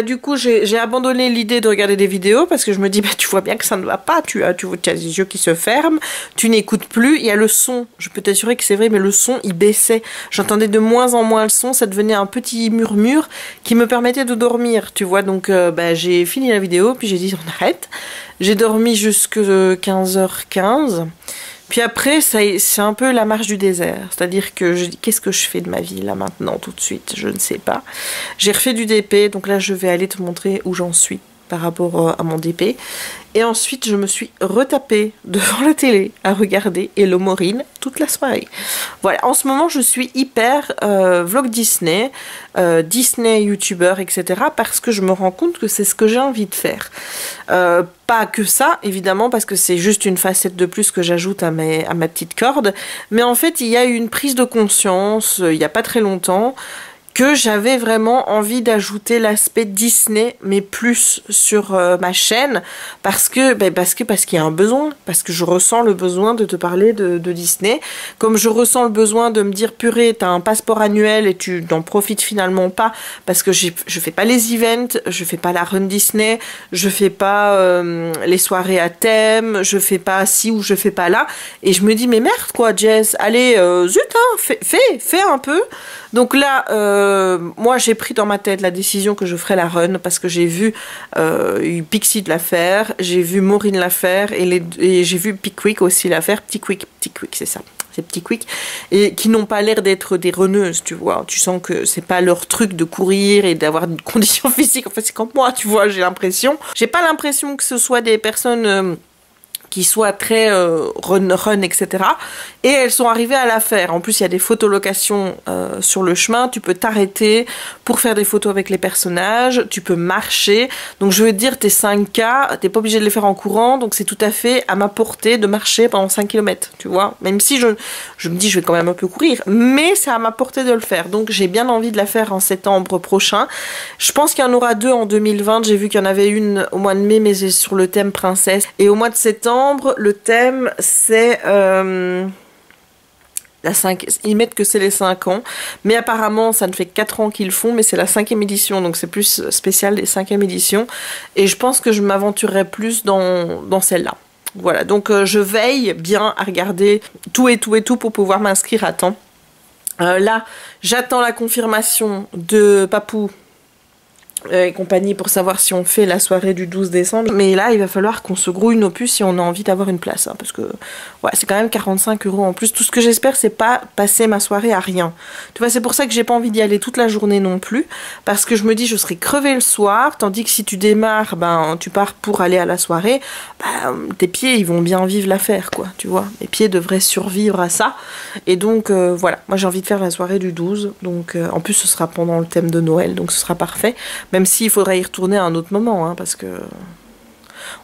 du coup j'ai abandonné l'idée de regarder des vidéos parce que je me dis tu vois bien que ça ne va pas, tu as les yeux qui se ferment, tu n'écoutes plus, il y a le son, je peux t'assurer que c'est vrai, mais le son il baissait, j'entendais de moins en moins le son, ça devenait un petit murmure qui me permettait de dormir, tu vois, donc j'ai fini la vidéo, puis j'ai dit on arrête, j'ai dormi jusque 15h15. Puis après, c'est un peu la marche du désert. C'est-à-dire que je dis, qu'est-ce que je fais de ma vie là maintenant, tout de suite? Je ne sais pas. J'ai refait du DP, donc là je vais aller te montrer où j'en suis par rapport à mon DP. Et ensuite, je me suis retapée devant la télé à regarder Hello Maureen toute la soirée. Voilà, en ce moment, je suis hyper vlog Disney, Disney YouTuber, etc. parce que je me rends compte que c'est ce que j'ai envie de faire. Pas que ça, évidemment, parce que c'est juste une facette de plus que j'ajoute à ma petite corde. Mais en fait, il y a eu une prise de conscience, il n'y a pas très longtemps, que j'avais vraiment envie d'ajouter l'aspect Disney, mais plus sur ma chaîne, parce qu'il y a un besoin, parce que je ressens le besoin de te parler de Disney, comme je ressens le besoin de me dire purée, t'as un passeport annuel et tu n'en profites finalement pas, parce que je fais pas les events, je fais pas la run Disney, je fais pas les soirées à thème, je fais pas ci ou je fais pas là, et je me dis mais merde quoi Jess, allez zut hein, fais un peu. Donc là, moi j'ai pris dans ma tête la décision que je ferais la run parce que j'ai vu Pixie de la faire, j'ai vu Maureen la faire et j'ai vu Pickwick aussi la faire. Petit Quick, c'est ça. C'est Petit Quick, et qui n'ont pas l'air d'être des runneuses, tu vois. Tu sens que c'est pas leur truc de courir et d'avoir une condition physique. En fait, c'est comme moi, tu vois, j'ai l'impression. J'ai pas l'impression que ce soit des personnes qui soient très run, etc. Et elles sont arrivées à la faire. En plus, il y a des photolocations sur le chemin. Tu peux t'arrêter pour faire des photos avec les personnages. Tu peux marcher. Donc, je veux dire, tes 5K, t'es pas obligé de les faire en courant. Donc, c'est tout à fait à ma portée de marcher pendant 5 km, tu vois. Même si je me dis, je vais quand même un peu courir. Mais c'est à ma portée de le faire. Donc, j'ai bien envie de la faire en septembre prochain. Je pense qu'il y en aura 2 en 2020. J'ai vu qu'il y en avait une au mois de mai, mais c'est sur le thème princesse. Et au mois de septembre, le thème c'est ils mettent que c'est les 5 ans, mais apparemment ça ne fait que 4 ans qu'ils font, mais c'est la 5e édition, donc c'est plus spécial des 5e éditions, et je pense que je m'aventurerai plus dans celle-là. Voilà, donc je veille bien à regarder tout pour pouvoir m'inscrire à temps. Là, j'attends la confirmation de Papou et compagnie pour savoir si on fait la soirée du 12 décembre. Mais là, il va falloir qu'on se grouille nos puces si on a envie d'avoir une place. Hein, parce que ouais, c'est quand même 45 € en plus. Tout ce que j'espère, c'est pas passer ma soirée à rien. Tu vois, c'est pour ça que j'ai pas envie d'y aller toute la journée non plus. Parce que je me dis, je serai crevée le soir. Tandis que si tu démarres, tu pars pour aller à la soirée, tes pieds, ils vont bien vivre l'affaire, quoi. Tu vois, mes pieds devraient survivre à ça. Et donc, voilà. Moi, j'ai envie de faire la soirée du 12. Donc, en plus, ce sera pendant le thème de Noël. Donc, ce sera parfait. Même s'il faudrait y retourner à un autre moment, hein, parce que...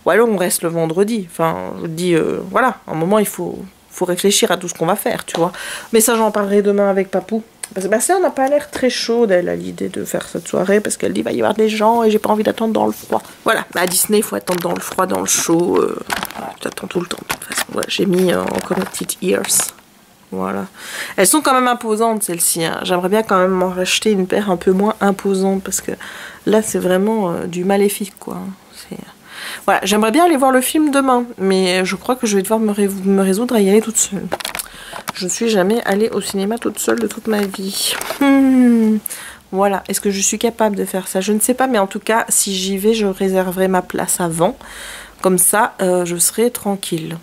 Ou alors on reste le vendredi. Enfin, je dis, voilà, à un moment, il faut réfléchir à tout ce qu'on va faire, tu vois. Mais ça, j'en parlerai demain avec Papou. Parce que ça, on n'a pas l'air très chaude, elle, à l'idée de faire cette soirée, parce qu'elle dit, il va y avoir des gens et j'ai pas envie d'attendre dans le froid. Voilà, à Disney, il faut attendre dans le froid, dans le chaud. J'attends tout le temps, de toute façon. Voilà, j'ai mis encore mes petites ears. Voilà. Elles sont quand même imposantes, celles-ci. Hein. J'aimerais bien quand même m'en racheter une paire un peu moins imposante, parce que là, c'est vraiment du maléfique, quoi. Voilà, j'aimerais bien aller voir le film demain, mais je crois que je vais devoir me résoudre à y aller toute seule. Je ne suis jamais allée au cinéma toute seule de toute ma vie. Voilà, est-ce que je suis capable de faire ça? Je ne sais pas, mais en tout cas, si j'y vais, je réserverai ma place avant. Comme ça, je serai tranquille.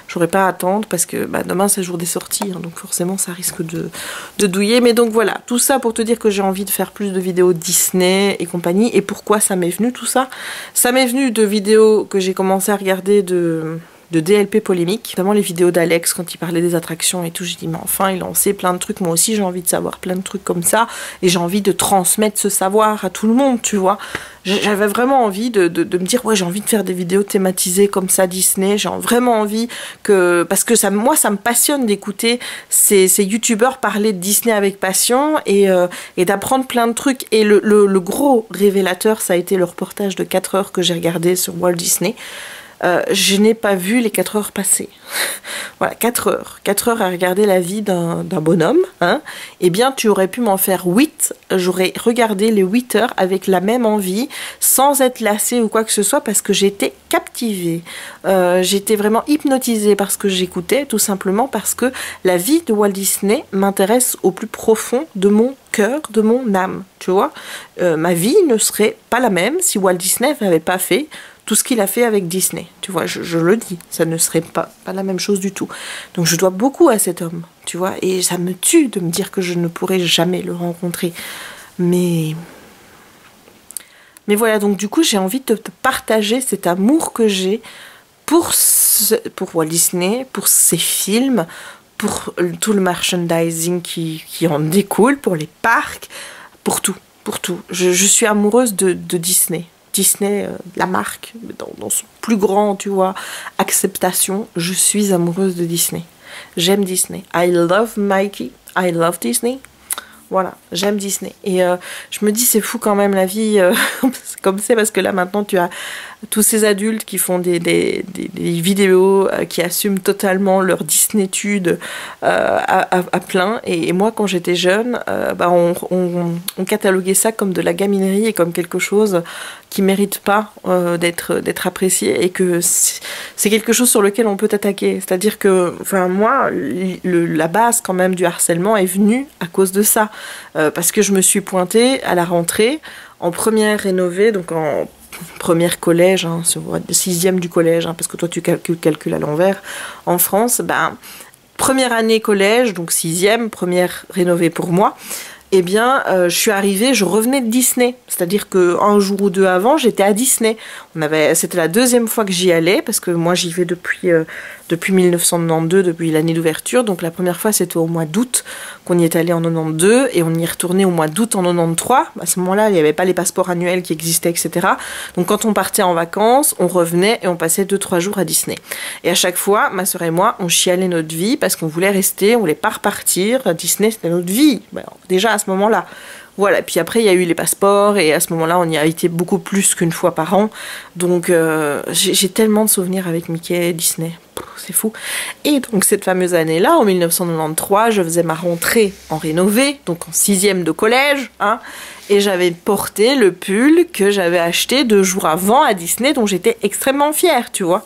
J'aurais pas à attendre parce que demain c'est le jour des sorties, hein, donc forcément ça risque de douiller. Mais donc voilà, tout ça pour te dire que j'ai envie de faire plus de vidéos Disney et compagnie. Et pourquoi ça m'est venu tout ça? Ça m'est venu de vidéos que j'ai commencé à regarder de DLP polémique, notamment les vidéos d'Alex quand il parlait des attractions et tout. J'ai dit mais enfin il en sait plein de trucs, moi aussi j'ai envie de savoir plein de trucs comme ça et j'ai envie de transmettre ce savoir à tout le monde, tu vois. J'avais vraiment envie de me dire ouais j'ai envie de faire des vidéos thématisées comme ça Disney, j'ai vraiment envie que, parce que moi ça me passionne d'écouter ces youtubeurs parler de Disney avec passion et d'apprendre plein de trucs. Et le gros révélateur ça a été le reportage de 4 heures que j'ai regardé sur Walt Disney. Je n'ai pas vu les 4 heures passer. Voilà, 4 heures. 4 heures à regarder la vie d'un bonhomme. Hein. Eh bien, tu aurais pu m'en faire 8. J'aurais regardé les 8 heures avec la même envie, sans être lassée ou quoi que ce soit, parce que j'étais captivée. J'étais vraiment hypnotisée par ce que j'écoutais, tout simplement parce que la vie de Walt Disney m'intéresse au plus profond de mon cœur, de mon âme. Tu vois, ma vie ne serait pas la même si Walt Disney n'avait pas fait tout ce qu'il a fait avec Disney, tu vois, je le dis, ça ne serait pas la même chose du tout. Donc je dois beaucoup à cet homme, tu vois, et ça me tue de me dire que je ne pourrai jamais le rencontrer. Mais voilà, donc du coup j'ai envie de te partager cet amour que j'ai pour Walt Disney, pour ses films, pour tout le merchandising qui en découle, pour les parcs, pour tout, pour tout. Je suis amoureuse de Disney. Disney, la marque, dans son plus grand, tu vois, acceptation, je suis amoureuse de Disney. J'aime Disney. I love Mickey, I love Disney. Voilà, j'aime Disney. Et je me dis, c'est fou quand même la vie, comme c'est, parce que là maintenant tu as tous ces adultes qui font des vidéos, qui assument totalement leur Disneytude à plein. Et moi, quand j'étais jeune, on cataloguait ça comme de la gaminerie et comme quelque chose qui mérite pas d'être apprécié, et que c'est quelque chose sur lequel on peut attaquer. C'est-à-dire que, enfin moi, la base quand même du harcèlement est venue à cause de ça. Parce que je me suis pointée à la rentrée en première rénovée, donc en première collège, hein, sur 6e du collège, hein, parce que toi tu calcules à l'envers en France, première année collège, donc 6e, première rénovée pour moi. Eh bien, je suis arrivée, je revenais de Disney. C'est-à-dire qu'un jour ou deux avant, j'étais à Disney. C'était la 2e fois que j'y allais, parce que moi, j'y vais depuis 1992, depuis l'année d'ouverture. Donc la première fois, c'était au mois d'août qu'on y est allé en 92, et on y est retourné au mois d'août en 93. À ce moment-là, il n'y avait pas les passeports annuels qui existaient, etc. Donc quand on partait en vacances, on revenait et on passait 2-3 jours à Disney. Et à chaque fois, ma sœur et moi, on chialait notre vie parce qu'on voulait rester, on voulait pas repartir. Disney, c'était notre vie. Déjà à ce moment-là. Voilà, puis après il y a eu les passeports, et à ce moment-là on y a été beaucoup plus qu'une fois par an. Donc j'ai tellement de souvenirs avec Mickey et Disney, c'est fou. Et donc cette fameuse année-là, en 1993, je faisais ma rentrée en rénové, donc en 6e de collège, hein, et j'avais porté le pull que j'avais acheté 2 jours avant à Disney, dont j'étais extrêmement fière, tu vois.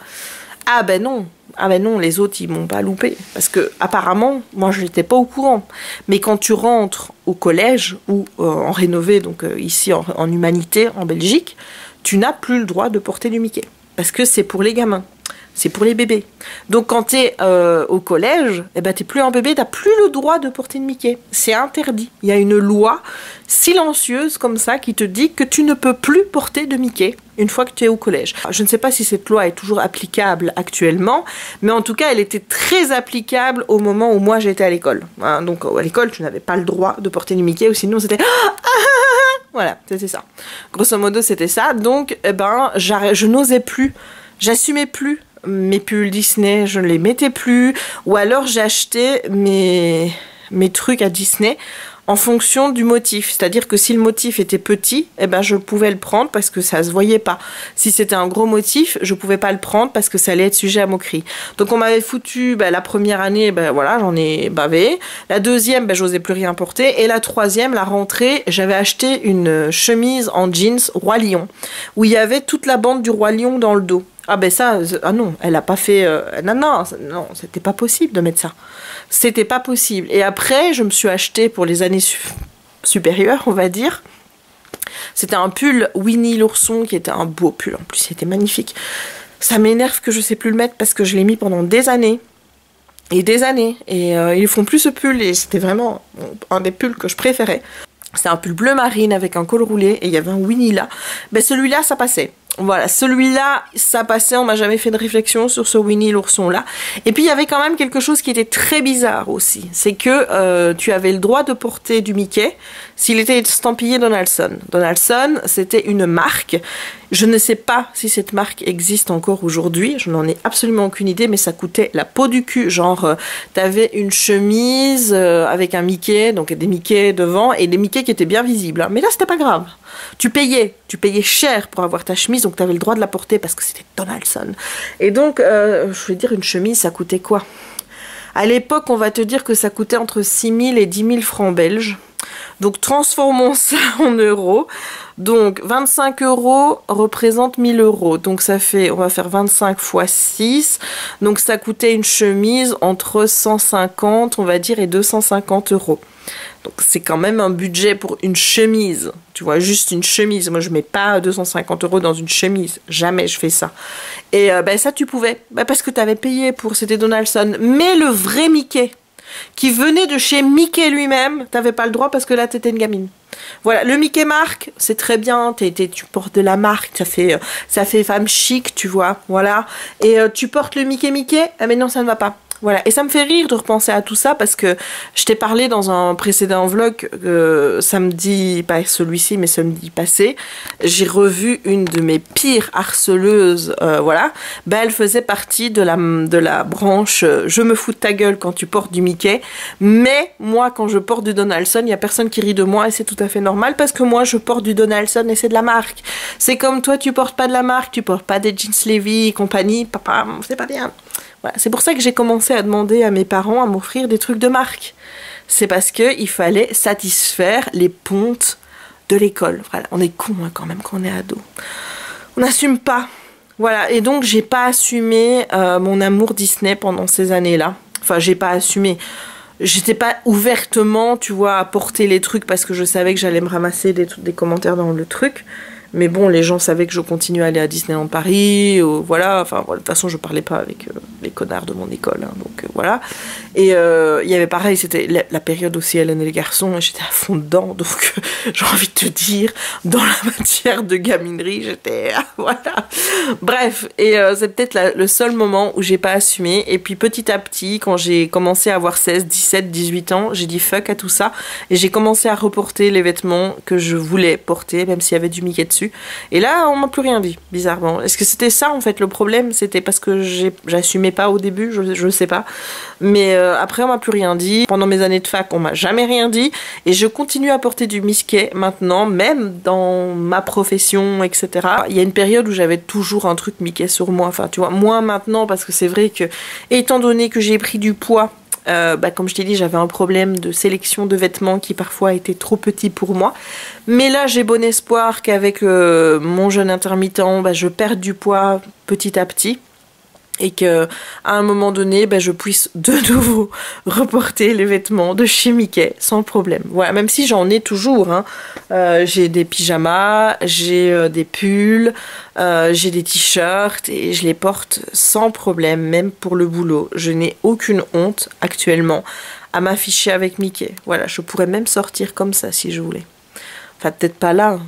Ah ben non, les autres, ils m'ont pas loupé. Parce que, apparemment, moi, je n'étais pas au courant. Mais quand tu rentres au collège, ou en rénové, donc ici en humanité, en Belgique, tu n'as plus le droit de porter du Mickey. Parce que c'est pour les gamins. C'est pour les bébés. Donc quand tu es au collège, eh ben, tu n'es plus un bébé, tu n'as plus le droit de porter de Mickey. C'est interdit. Il y a une loi silencieuse comme ça qui te dit que tu ne peux plus porter de Mickey une fois que tu es au collège. Je ne sais pas si cette loi est toujours applicable actuellement, mais en tout cas, elle était très applicable au moment où moi j'étais à l'école. Hein, donc à l'école, tu n'avais pas le droit de porter du Mickey, ou sinon c'était... Voilà, c'était ça. Grosso modo, c'était ça. Donc, eh ben, je n'osais plus, j'assumais plus mes pulls Disney, je ne les mettais plus, ou alors j'achetais mes trucs à Disney en fonction du motif. C'est-à-dire que si le motif était petit, eh ben je pouvais le prendre parce que ça se voyait pas. Si c'était un gros motif, je pouvais pas le prendre parce que ça allait être sujet à moquerie. Donc on m'avait foutu, la première année, voilà, j'en ai bavé. La deuxième, j'osais plus rien porter. Et la troisième, la rentrée, j'avais acheté une chemise en jeans Roi Lion, où il y avait toute la bande du Roi Lion dans le dos. Ah non, elle a pas fait... non, c'était pas possible de mettre ça. C'était pas possible. Et après, je me suis acheté pour les années supérieures, on va dire. C'était un pull Winnie l'ourson, qui était un beau pull. En plus, il était magnifique. Ça m'énerve que je sais plus le mettre parce que je l'ai mis pendant des années. Et des années. Et ils font plus ce pull. Et c'était vraiment un des pulls que je préférais. C'était un pull bleu marine avec un col roulé. Et il y avait un Winnie là. Celui-là, ça passait. Voilà, celui-là, ça passait, on m'a jamais fait de réflexion sur ce Winnie l'ourson là. Et puis il y avait quand même quelque chose qui était très bizarre aussi, c'est que tu avais le droit de porter du Mickey s'il était estampillé Donaldson. Donaldson, c'était une marque. Je ne sais pas si cette marque existe encore aujourd'hui, je n'en ai absolument aucune idée, mais ça coûtait la peau du cul. Genre, t'avais une chemise avec un Mickey, donc des Mickey devant, et des Mickey qui étaient bien visibles. Hein. Mais là, c'était pas grave. Tu payais cher pour avoir ta chemise, donc tu avais le droit de la porter parce que c'était Donaldson. Et donc, je voulais dire, une chemise, ça coûtait quoi? À l'époque, on va te dire que ça coûtait entre 6 000 et 10 000 francs belges. Donc, transformons ça en euros. Donc, 25 € représente 1000 €. Donc, ça fait, on va faire 25 fois 6. Donc, ça coûtait une chemise entre 150, on va dire, et 250 €. Donc, c'est quand même un budget pour une chemise. Tu vois, juste une chemise. Moi, je mets pas 250 € dans une chemise. Jamais je fais ça. Et ça, tu pouvais. Parce que tu avais payé pour, c'était Donaldson. Mais le vrai Mickey, qui venait de chez Mickey lui-même, t'avais pas le droit parce que là, t'étais une gamine. Voilà, le Mickey marque, c'est très bien, tu portes de la marque, ça fait femme chic, tu vois, voilà. Et tu portes le Mickey, mais non, ça ne va pas. Voilà, et ça me fait rire de repenser à tout ça parce que je t'ai parlé dans un précédent vlog samedi, pas celui-ci, mais samedi passé, j'ai revu une de mes pires harceleuses, voilà. Elle faisait partie de la branche je me fous de ta gueule quand tu portes du Mickey, mais moi quand je porte du Donaldson, il n'y a personne qui rit de moi et c'est tout à fait normal parce que moi je porte du Donaldson et c'est de la marque. C'est comme toi, tu portes pas de la marque, tu portes pas des jeans Levi's et compagnie, papa, c'est pas bien. Voilà. C'est pour ça que j'ai commencé à demander à mes parents à m'offrir des trucs de marque. C'est parce qu'il fallait satisfaire les pontes de l'école. Voilà. On est con hein, quand même quand on est ado. On n'assume pas. Voilà. Et donc j'ai pas assumé mon amour Disney pendant ces années-là. Enfin, j'ai pas assumé. J'étais pas ouvertement, tu vois, à porter les trucs parce que je savais que j'allais me ramasser des commentaires dans le truc. Mais bon, les gens savaient que je continuais à aller à Disneyland Paris, voilà. Enfin, voilà, de toute façon, je parlais pas avec les connards de mon école, hein, donc voilà. Et il y avait pareil, c'était la période aussi Hélène et les garçons, et j'étais à fond dedans, donc j'ai envie de te dire, dans la matière de gaminerie, j'étais, voilà. Bref, et c'est peut-être le seul moment où j'ai pas assumé. Et puis petit à petit, quand j'ai commencé à avoir 16, 17, 18 ans, j'ai dit fuck à tout ça, et j'ai commencé à reporter les vêtements que je voulais porter, même s'il y avait du Mickey dessus. Et là, on m'a plus rien dit, bizarrement. Est-ce que c'était ça, en fait, le problème? C'était parce que j'assumais pas au début, je sais pas. Mais après, on m'a plus rien dit. Pendant mes années de fac, on m'a jamais rien dit. Et je continue à porter du Mickey maintenant, même dans ma profession, etc. Il y a une période où j'avais toujours un truc Mickey sur moi. Enfin, tu vois, moins maintenant, parce que c'est vrai que, étant donné que j'ai pris du poids, comme je t'ai dit, j'avais un problème de sélection de vêtements qui parfois étaient trop petits pour moi. Mais là, j'ai bon espoir qu'avec mon jeûne intermittent, je perde du poids petit à petit. Et qu'à un moment donné, je puisse de nouveau reporter les vêtements de chez Mickey sans problème. Voilà, même si j'en ai toujours. Hein. J'ai des pyjamas, j'ai des pulls, j'ai des t-shirts et je les porte sans problème, même pour le boulot. Je n'ai aucune honte actuellement à m'afficher avec Mickey. Voilà, je pourrais même sortir comme ça si je voulais. Enfin, peut-être pas là,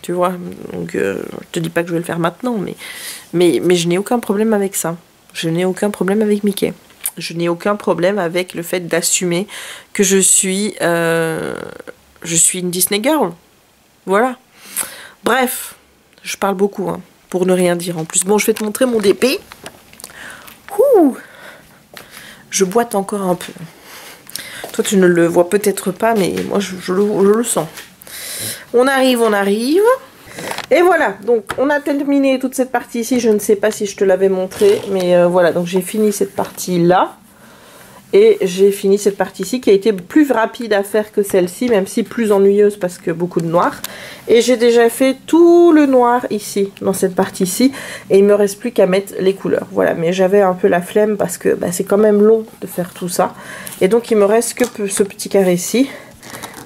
tu vois. Donc, je te dis pas que je vais le faire maintenant, mais je n'ai aucun problème avec ça. Je n'ai aucun problème avec Mickey. Je n'ai aucun problème avec le fait d'assumer que je suis une Disney girl. Voilà. Bref, je parle beaucoup, hein, pour ne rien dire en plus. Bon, je vais te montrer mon DP. Ouh, je boite encore un peu. Toi, tu ne le vois peut-être pas, mais moi, je le sens. On arrive. Et voilà, donc on a terminé toute cette partie ici. Je ne sais pas si je te l'avais montré, mais voilà, donc j'ai fini cette partie-là. Et j'ai fini cette partie-ci qui a été plus rapide à faire que celle-ci, même si plus ennuyeuse parce que beaucoup de noir. Et j'ai déjà fait tout le noir ici, dans cette partie-ci. Et il me reste plus qu'à mettre les couleurs. Voilà, mais j'avais un peu la flemme parce que c'est quand même long de faire tout ça. Et donc il me reste que ce petit carré-ci.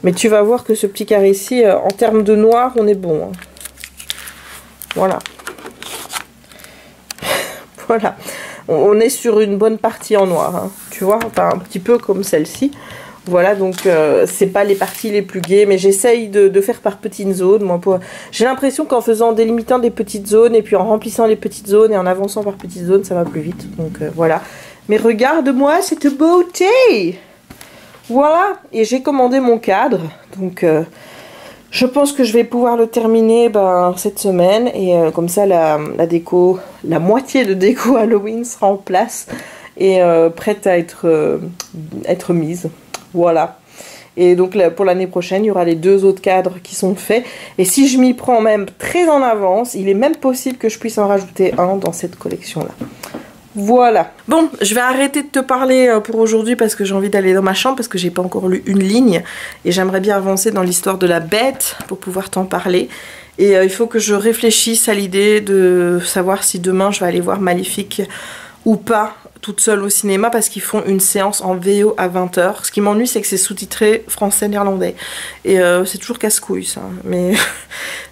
Mais tu vas voir que ce petit carré-ci, en termes de noir, on est bon. Hein. Voilà. Voilà. On est sur une bonne partie en noir. Hein. Tu vois, enfin un petit peu comme celle-ci. Voilà, donc c'est pas les parties les plus gaies, mais j'essaye de faire par petites zones. Moi, j'ai l'impression qu'en faisant, délimitant des petites zones et puis en remplissant les petites zones et en avançant par petites zones, ça va plus vite. Donc voilà. Mais regarde-moi cette beauté! Voilà, et j'ai commandé mon cadre, donc je pense que je vais pouvoir le terminer cette semaine et comme ça la déco, la moitié de déco Halloween sera en place et prête à être mise. Voilà. Et donc là, pour l'année prochaine, il y aura les 2 autres cadres qui sont faits. Et si je m'y prends même très en avance, il est même possible que je puisse en rajouter un dans cette collection-là. Voilà. Bon, je vais arrêter de te parler pour aujourd'hui parce que j'ai envie d'aller dans ma chambre parce que j'ai pas encore lu une ligne. Et j'aimerais bien avancer dans l'histoire de la bête pour pouvoir t'en parler. Et il faut que je réfléchisse à l'idée de savoir si demain je vais aller voir Maléfique ou pas toute seule au cinéma parce qu'ils font une séance en VO à 20 h. Ce qui m'ennuie, c'est que c'est sous-titré français-néerlandais. Et c'est toujours casse-couille, ça.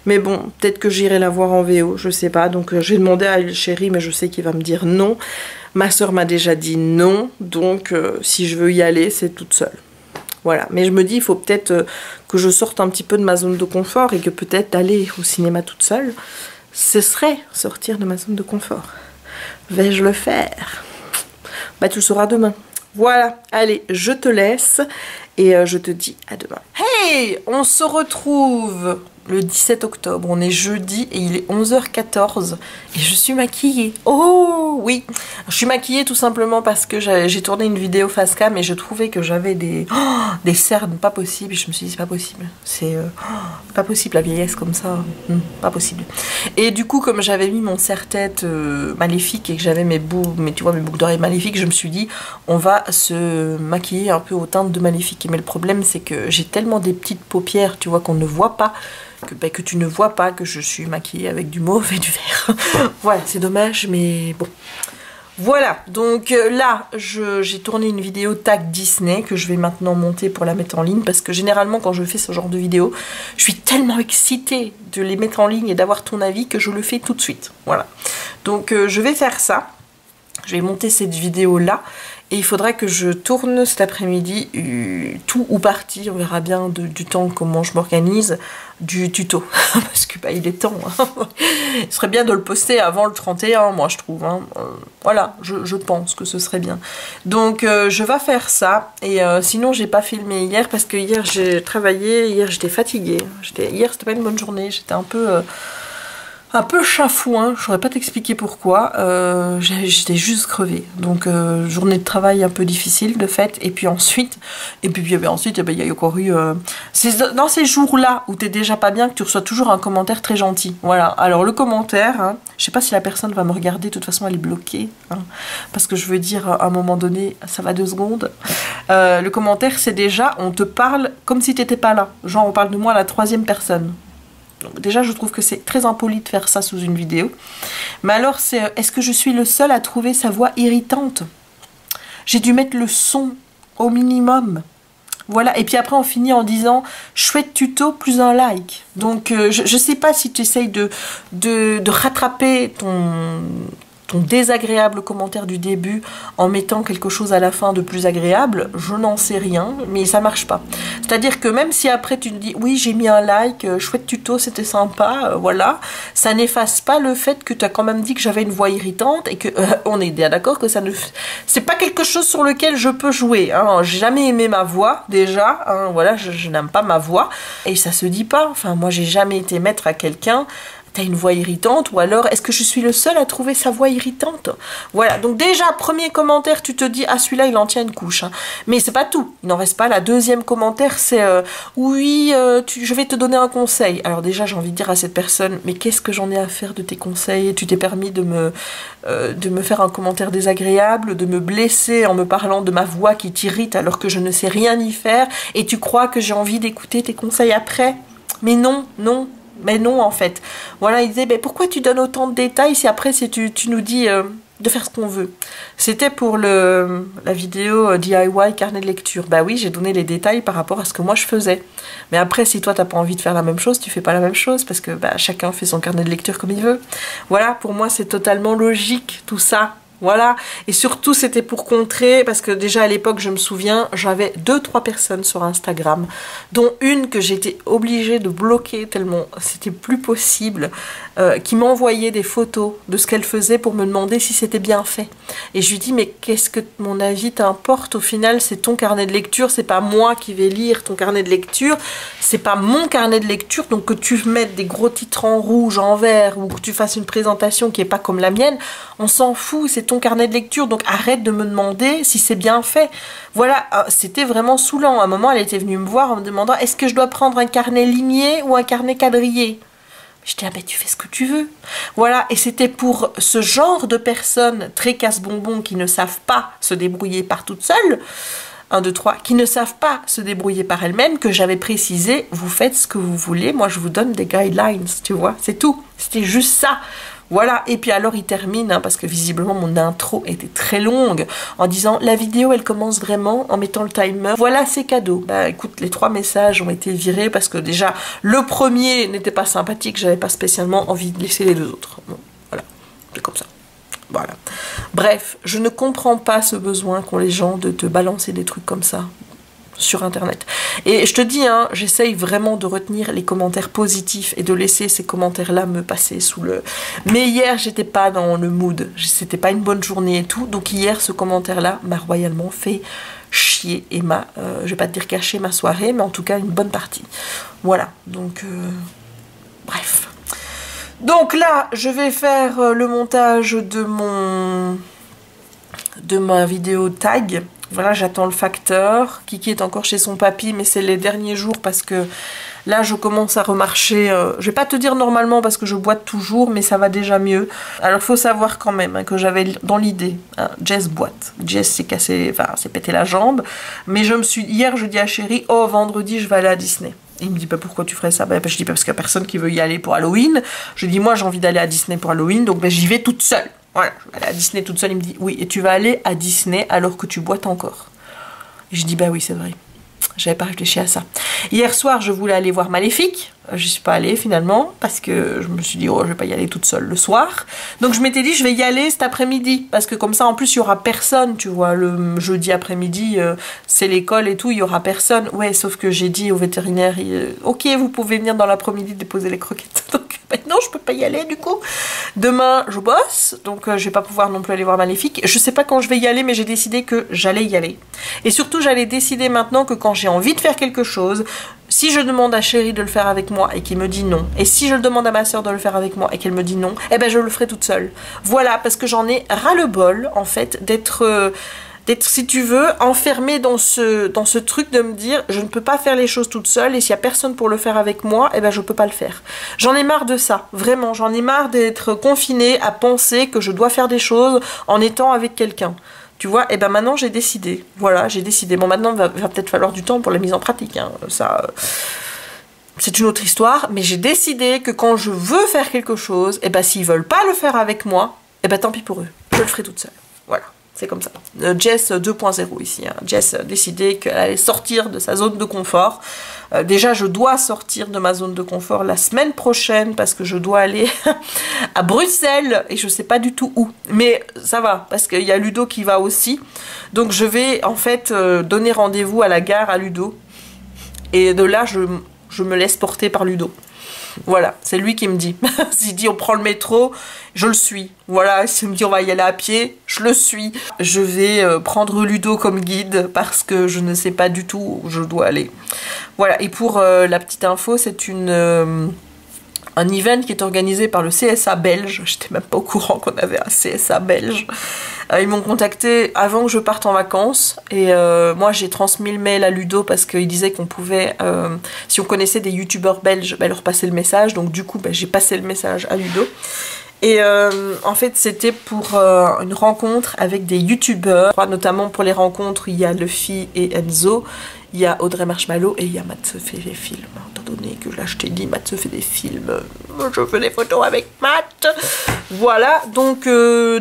Mais bon, peut-être que j'irai la voir en VO, je sais pas. Donc j'ai demandé à Chéri, mais je sais qu'il va me dire non. Ma soeur m'a déjà dit non. Donc si je veux y aller, c'est toute seule. Voilà. Mais je me dis, il faut peut-être que je sorte un petit peu de ma zone de confort et que peut-être aller au cinéma toute seule, ce serait sortir de ma zone de confort. Vais-je le faire ? Bah tu le sauras demain. Voilà, allez, je te laisse et je te dis à demain. Hey, on se retrouve le 17 octobre, on est jeudi et il est 11h14 et je suis maquillée. Oh oui, je suis maquillée tout simplement parce que j'ai tourné une vidéo face cam et je trouvais que j'avais des cernes pas possibles et je me suis dit c'est pas possible, c'est pas possible la vieillesse comme ça, pas possible. Et du coup comme j'avais mis mon serre-tête maléfique et que j'avais mes boucles d'oreilles maléfiques, je me suis dit on va se maquiller un peu aux teintes de Maléfique. Mais le problème c'est que j'ai tellement des petites paupières, tu vois, qu'on ne voit pas, que tu ne vois pas que je suis maquillée avec du mauve et du vert. Voilà, c'est dommage, mais bon. Voilà, donc là, j'ai tourné une vidéo tag Disney que je vais maintenant monter pour la mettre en ligne parce que généralement, quand je fais ce genre de vidéo, je suis tellement excitée de les mettre en ligne et d'avoir ton avis que je le fais tout de suite. Voilà, donc je vais faire ça. Je vais monter cette vidéo-là. Et il faudra que je tourne cet après-midi tout ou partie, on verra bien du temps, comment je m'organise, du tuto. Parce que il est temps. Hein. Il serait bien de le poster avant le 31, moi je trouve. Hein. Voilà, je pense que ce serait bien. Donc je vais faire ça. Et sinon j'ai pas filmé hier parce que hier j'ai travaillé, hier j'étais fatiguée. Hier c'était pas une bonne journée, j'étais un peu chafouin, je saurais pas t'expliquer pourquoi, j'étais juste crevée, donc journée de travail un peu difficile de fait, et puis ensuite, il y a encore eu, c'est dans ces jours-là où t'es déjà pas bien que tu reçois toujours un commentaire très gentil, voilà, alors le commentaire, hein, je sais pas si la personne va me regarder, de toute façon elle est bloquée, hein, parce que je veux dire, à un moment donné, ça va 2 secondes, le commentaire c'est déjà, on te parle comme si t'étais pas là, genre on parle de moi à la 3e personne. Donc déjà, je trouve que c'est très impoli de faire ça sous une vidéo. Mais alors, c'est est-ce que je suis le seul à trouver sa voix irritante? J'ai dû mettre le son au minimum. Voilà, et puis après on finit en disant « chouette tuto plus un like ». Donc je sais pas si tu essayes de rattraper ton désagréable commentaire du début en mettant quelque chose à la fin de plus agréable, je n'en sais rien, mais ça marche pas. C'est-à-dire que même si après tu te dis oui j'ai mis un like, chouette tuto, c'était sympa, voilà, ça n'efface pas le fait que tu as quand même dit que j'avais une voix irritante et que on est bien d'accord que ça ne, c'est pas quelque chose sur lequel je peux jouer. Hein. J'ai jamais aimé ma voix déjà, hein, voilà, je n'aime pas ma voix et ça se dit pas. Enfin moi j'ai jamais été maître à quelqu'un. T'as une voix irritante, ou alors est-ce que je suis le seul à trouver sa voix irritante? Voilà, donc déjà, premier commentaire, tu te dis, ah celui-là il en tient une couche, hein. Mais c'est pas tout, il n'en reste pas. La 2e commentaire c'est, oui, je vais te donner un conseil. Alors déjà j'ai envie de dire à cette personne, mais qu'est-ce que j'en ai à faire de tes conseils? Tu t'es permis de me faire un commentaire désagréable, de me blesser en me parlant de ma voix qui t'irrite alors que je ne sais rien y faire, et tu crois que j'ai envie d'écouter tes conseils après? Mais non, non. Mais non en fait, voilà, il disait mais pourquoi tu donnes autant de détails si après si tu nous dis de faire ce qu'on veut. C'était pour la vidéo DIY carnet de lecture. Bah oui, j'ai donné les détails par rapport à ce que moi je faisais. Mais après si toi t'as pas envie de faire la même chose, tu fais pas la même chose parce que chacun fait son carnet de lecture comme il veut. Voilà, pour moi c'est totalement logique tout ça. Voilà, et surtout c'était pour contrer, parce que déjà à l'époque je me souviens, j'avais 2-3 personnes sur Instagram, dont une que j'étais obligée de bloquer tellement c'était plus possible, qui m'envoyait des photos de ce qu'elle faisait pour me demander si c'était bien fait. Et je lui dis mais qu'est-ce que mon avis t'importe, au final c'est ton carnet de lecture, c'est pas moi qui vais lire ton carnet de lecture, c'est pas mon carnet de lecture, donc que tu mettes des gros titres en rouge, en vert, ou que tu fasses une présentation qui est pas comme la mienne, on s'en fout, c'est ton carnet de lecture, donc arrête de me demander si c'est bien fait. Voilà, c'était vraiment saoulant. À un moment, elle était venue me voir en me demandant est-ce que je dois prendre un carnet limier ou un carnet quadrillé. Je dis ah ben tu fais ce que tu veux. Voilà, et c'était pour ce genre de personnes très casse-bonbons qui ne savent pas se débrouiller par toutes seules, 1, 2, 3, qui ne savent pas se débrouiller par elles-mêmes, que j'avais précisé, vous faites ce que vous voulez, moi je vous donne des guidelines, tu vois, c'est tout. C'était juste ça. Voilà, et puis alors il termine, hein, parce que visiblement mon intro était très longue, en disant la vidéo elle commence vraiment en mettant le timer. Voilà, c'est cadeau. Bah écoute, les 3 messages ont été virés parce que déjà le premier n'était pas sympathique, j'avais pas spécialement envie de laisser les 2 autres. Bon, voilà, c'est comme ça. Voilà. Bref, je ne comprends pas ce besoin qu'ont les gens de te balancer des trucs comme ça sur internet. Et je te dis, hein, j'essaye vraiment de retenir les commentaires positifs et de laisser ces commentaires-là me passer sous le... Mais hier, j'étais pas dans le mood, c'était pas une bonne journée et tout, donc hier, ce commentaire-là m'a royalement fait chier et m'a, je vais pas te dire caché ma soirée, mais en tout cas une bonne partie. Voilà, donc... bref. Donc là, je vais faire le montage de ma vidéo tag. Voilà, j'attends le facteur. Kiki est encore chez son papy, mais c'est les derniers jours parce que là, je commence à remarcher. Je vais pas te dire normalement parce que je boite toujours, mais ça va déjà mieux. Alors, faut savoir quand même hein, que j'avais dans l'idée, hein, Jess boite. Jess s'est cassé, enfin, s'est pété la jambe. Mais hier, je dis à Chéri, oh, vendredi, je vais aller à Disney. Il me dit bah, pourquoi tu ferais ça, bah, je dis parce qu'il n'y a personne qui veut y aller pour Halloween. Je dis moi j'ai envie d'aller à Disney pour Halloween, donc bah, j'y vais toute seule. Voilà, je vais aller à Disney toute seule. Il me dit oui, et tu vas aller à Disney alors que tu boites encore. Et je dis bah oui c'est vrai, j'avais pas réfléchi à ça. Hier soir je voulais aller voir Maléfique, je suis pas allée finalement parce que je me suis dit oh je vais pas y aller toute seule le soir. Donc je m'étais dit je vais y aller cet après-midi parce que comme ça en plus il y aura personne, tu vois, le jeudi après-midi c'est l'école et tout, il y aura personne. Ouais, sauf que j'ai dit au vétérinaire ok vous pouvez venir dans l'après-midi déposer les croquettes. Donc maintenant je peux pas y aller du coup. Demain je bosse donc je vais pas pouvoir non plus aller voir Maléfique. Je sais pas quand je vais y aller mais j'ai décidé que j'allais y aller. Et surtout j'allais décider maintenant que quand j'ai envie de faire quelque chose, si je demande à Chéri de le faire avec moi et qu'il me dit non, et si je le demande à ma soeur de le faire avec moi et qu'elle me dit non, eh ben je le ferai toute seule. Voilà, parce que j'en ai ras-le-bol en fait d'être si tu veux enfermée dans ce truc de me dire je ne peux pas faire les choses toute seule et s'il y a personne pour le faire avec moi, eh ben je peux pas le faire. J'en ai marre de ça, vraiment, j'en ai marre d'être confinée à penser que je dois faire des choses en étant avec quelqu'un. Tu vois, et ben maintenant j'ai décidé. Voilà, j'ai décidé. Bon, maintenant il va peut-être falloir du temps pour la mise en pratique. Hein. Ça, c'est une autre histoire. Mais j'ai décidé que quand je veux faire quelque chose, et ben s'ils veulent pas le faire avec moi, et ben tant pis pour eux. Je le ferai toute seule. Voilà, c'est comme ça. Jess 2.0 ici. Hein. Jess a décidé qu'elle allait sortir de sa zone de confort. Déjà, je dois sortir de ma zone de confort la semaine prochaine parce que je dois aller à Bruxelles et je sais pas du tout où. Mais ça va parce qu'il y a Ludo qui va aussi. Donc je vais en fait donner rendez-vous à la gare à Ludo. Et de là, je me laisse porter par Ludo. Voilà, c'est lui qui me dit. S'il dit on prend le métro, je le suis. Voilà, s'il me dit on va y aller à pied, je le suis. Je vais prendre Ludo comme guide parce que je ne sais pas du tout où je dois aller. Voilà, et pour la petite info, c'est un event qui est organisé par le CSA belge. J'étais même pas au courant qu'on avait un CSA belge. Ils m'ont contacté avant que je parte en vacances et moi j'ai transmis le mail à Ludo parce qu'il disait qu'on pouvait, si on connaissait des youtubeurs belges, leur passer le message. Donc du coup j'ai passé le message à Ludo. Et en fait c'était pour une rencontre avec des youtubeurs, notamment pour les rencontres il y a Luffy et Enzo, il y a Audrey Marshmallow et il y a Matt se fait des films. Étant donné que là je t'ai dit Matt se fait des films, je fais des photos avec Matt. Voilà, donc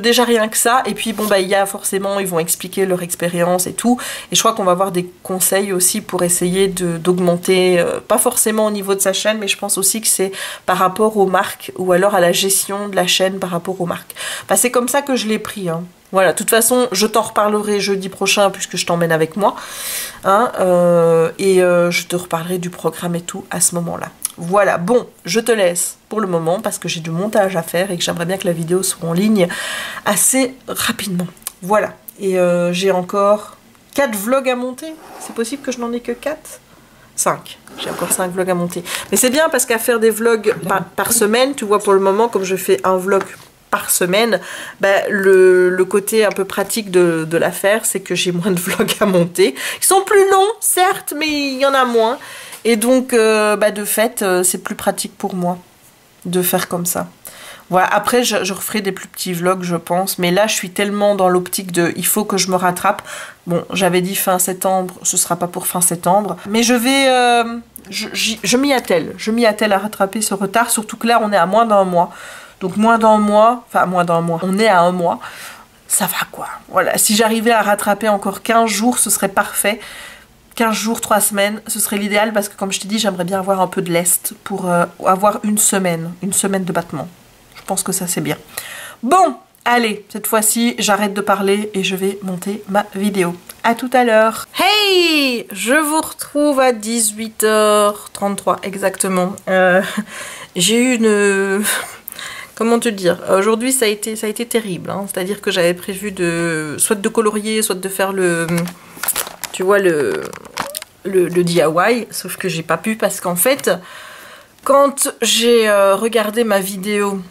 déjà rien que ça. Et puis bon bah il y a forcément, ils vont expliquer leur expérience et tout. Et je crois qu'on va avoir des conseils aussi pour essayer d'augmenter, pas forcément au niveau de sa chaîne, mais je pense aussi que c'est par rapport aux marques ou alors à la gestion de la chaîne par rapport aux marques. Enfin, c'est comme ça que je l'ai pris, hein. Voilà, de toute façon, je t'en reparlerai jeudi prochain puisque je t'emmène avec moi. Hein, je te reparlerai du programme et tout à ce moment-là. Voilà, bon, je te laisse pour le moment parce que j'ai du montage à faire et que j'aimerais bien que la vidéo soit en ligne assez rapidement. Voilà, et j'ai encore 4 vlogs à monter. C'est possible que je n'en ai que 4 ? 5. J'ai encore 5 vlogs à monter. Mais c'est bien parce qu'à faire des vlogs par semaine, tu vois, pour le moment, comme je fais un vlog par semaine, bah, le côté un peu pratique de l'affaire, c'est que j'ai moins de vlogs à monter. Ils sont plus longs, certes, mais il y en a moins. Et donc, bah, de fait, c'est plus pratique pour moi de faire comme ça. Voilà, après, je referai des plus petits vlogs, je pense. Mais là, je suis tellement dans l'optique de « il faut que je me rattrape ». Bon, j'avais dit fin septembre, ce sera pas pour fin septembre. Mais je vais... je m'y attelle. Je m'y attelle à rattraper ce retard. Surtout que là, on est à moins d'1 mois. Donc, moins d'1 mois... Enfin, moins d'1 mois. On est à 1 mois. Ça va, quoi. Voilà, si j'arrivais à rattraper encore 15 jours, ce serait parfait. 15 jours, 3 semaines, ce serait l'idéal. Parce que, comme je t'ai dit, j'aimerais bien avoir un peu de lest pour avoir une semaine de battement. Je pense que ça c'est bien. Bon, allez, cette fois-ci, j'arrête de parler et je vais monter ma vidéo. À tout à l'heure. Hey, je vous retrouve à 18h33 exactement. J'ai eu une... Comment te dire? Aujourd'hui, ça a été terrible. Hein. C'est-à-dire que j'avais prévu soit de colorier, soit de faire le... Tu vois, le DIY. Sauf que j'ai pas pu parce qu'en fait, quand j'ai regardé ma vidéo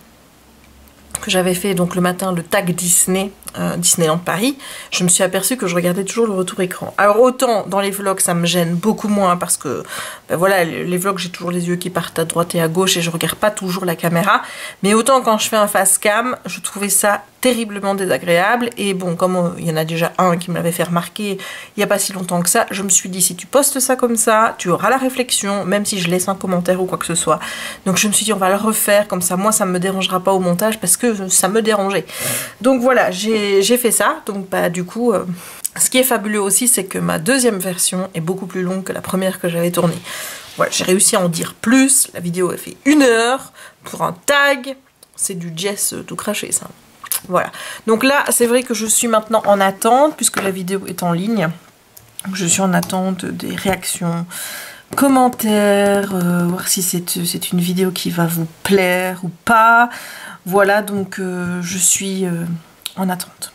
que j'avais fait donc le matin, le tag Disney, Disneyland Paris, je me suis aperçue que je regardais toujours le retour écran. Alors autant dans les vlogs ça me gêne beaucoup moins parce que ben voilà, les vlogs j'ai toujours les yeux qui partent à droite et à gauche et je regarde pas toujours la caméra, mais autant quand je fais un face cam, je trouvais ça terriblement désagréable. Et bon, comme il y en a déjà un qui me l'avait fait remarquer il n'y a pas si longtemps que ça, je me suis dit si tu postes ça comme ça, tu auras la réflexion, même si je laisse un commentaire ou quoi que ce soit. Donc je me suis dit on va le refaire, comme ça moi ça me dérangera pas au montage parce que ça me dérangeait. Donc voilà, j'ai fait ça. Donc bah du coup, ce qui est fabuleux aussi, c'est que ma deuxième version est beaucoup plus longue que la première que j'avais tournée. Voilà, j'ai réussi à en dire plus. La vidéo a fait 1 heure pour un tag. C'est du Jess tout craché ça. Voilà, donc là c'est vrai que je suis maintenant en attente puisque la vidéo est en ligne. Je suis en attente des réactions, commentaires, voir si c'est une vidéo qui va vous plaire ou pas. Voilà, donc je suis en attente.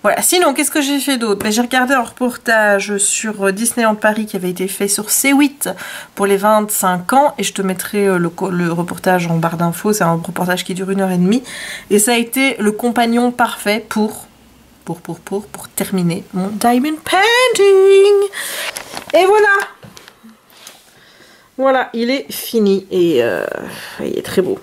Voilà, sinon qu'est-ce que j'ai fait d'autre? Ben, j'ai regardé un reportage sur Disneyland Paris qui avait été fait sur C8 pour les 25 ans et je te mettrai le reportage en barre d'infos. C'est un reportage qui dure 1h30 et ça a été le compagnon parfait pour terminer mon diamond painting. Et voilà, il est fini et il est très beau.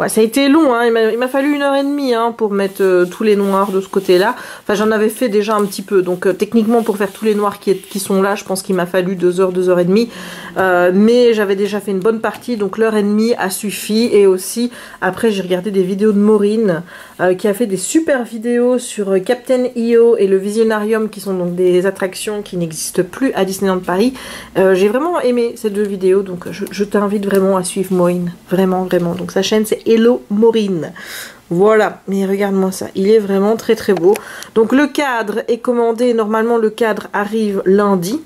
Ouais, ça a été long, hein. Il m'a fallu 1h30 hein, pour mettre tous les noirs de ce côté-là. Enfin, j'en avais fait déjà un petit peu. Donc, techniquement, pour faire tous les noirs qui sont là, je pense qu'il m'a fallu 2 heures, 2h30. Mais j'avais déjà fait une bonne partie, donc l'heure et demie a suffi. Et aussi, après, j'ai regardé des vidéos de Maureen, qui a fait des super vidéos sur Captain EO et le Visionarium, qui sont donc des attractions qui n'existent plus à Disneyland Paris. J'ai vraiment aimé ces 2 vidéos, donc je t'invite vraiment à suivre Maureen. Vraiment, vraiment. Donc, sa chaîne, c'est Hello Maureen. Voilà, mais regarde-moi ça, il est vraiment très très beau. Donc le cadre est commandé, normalement le cadre arrive lundi.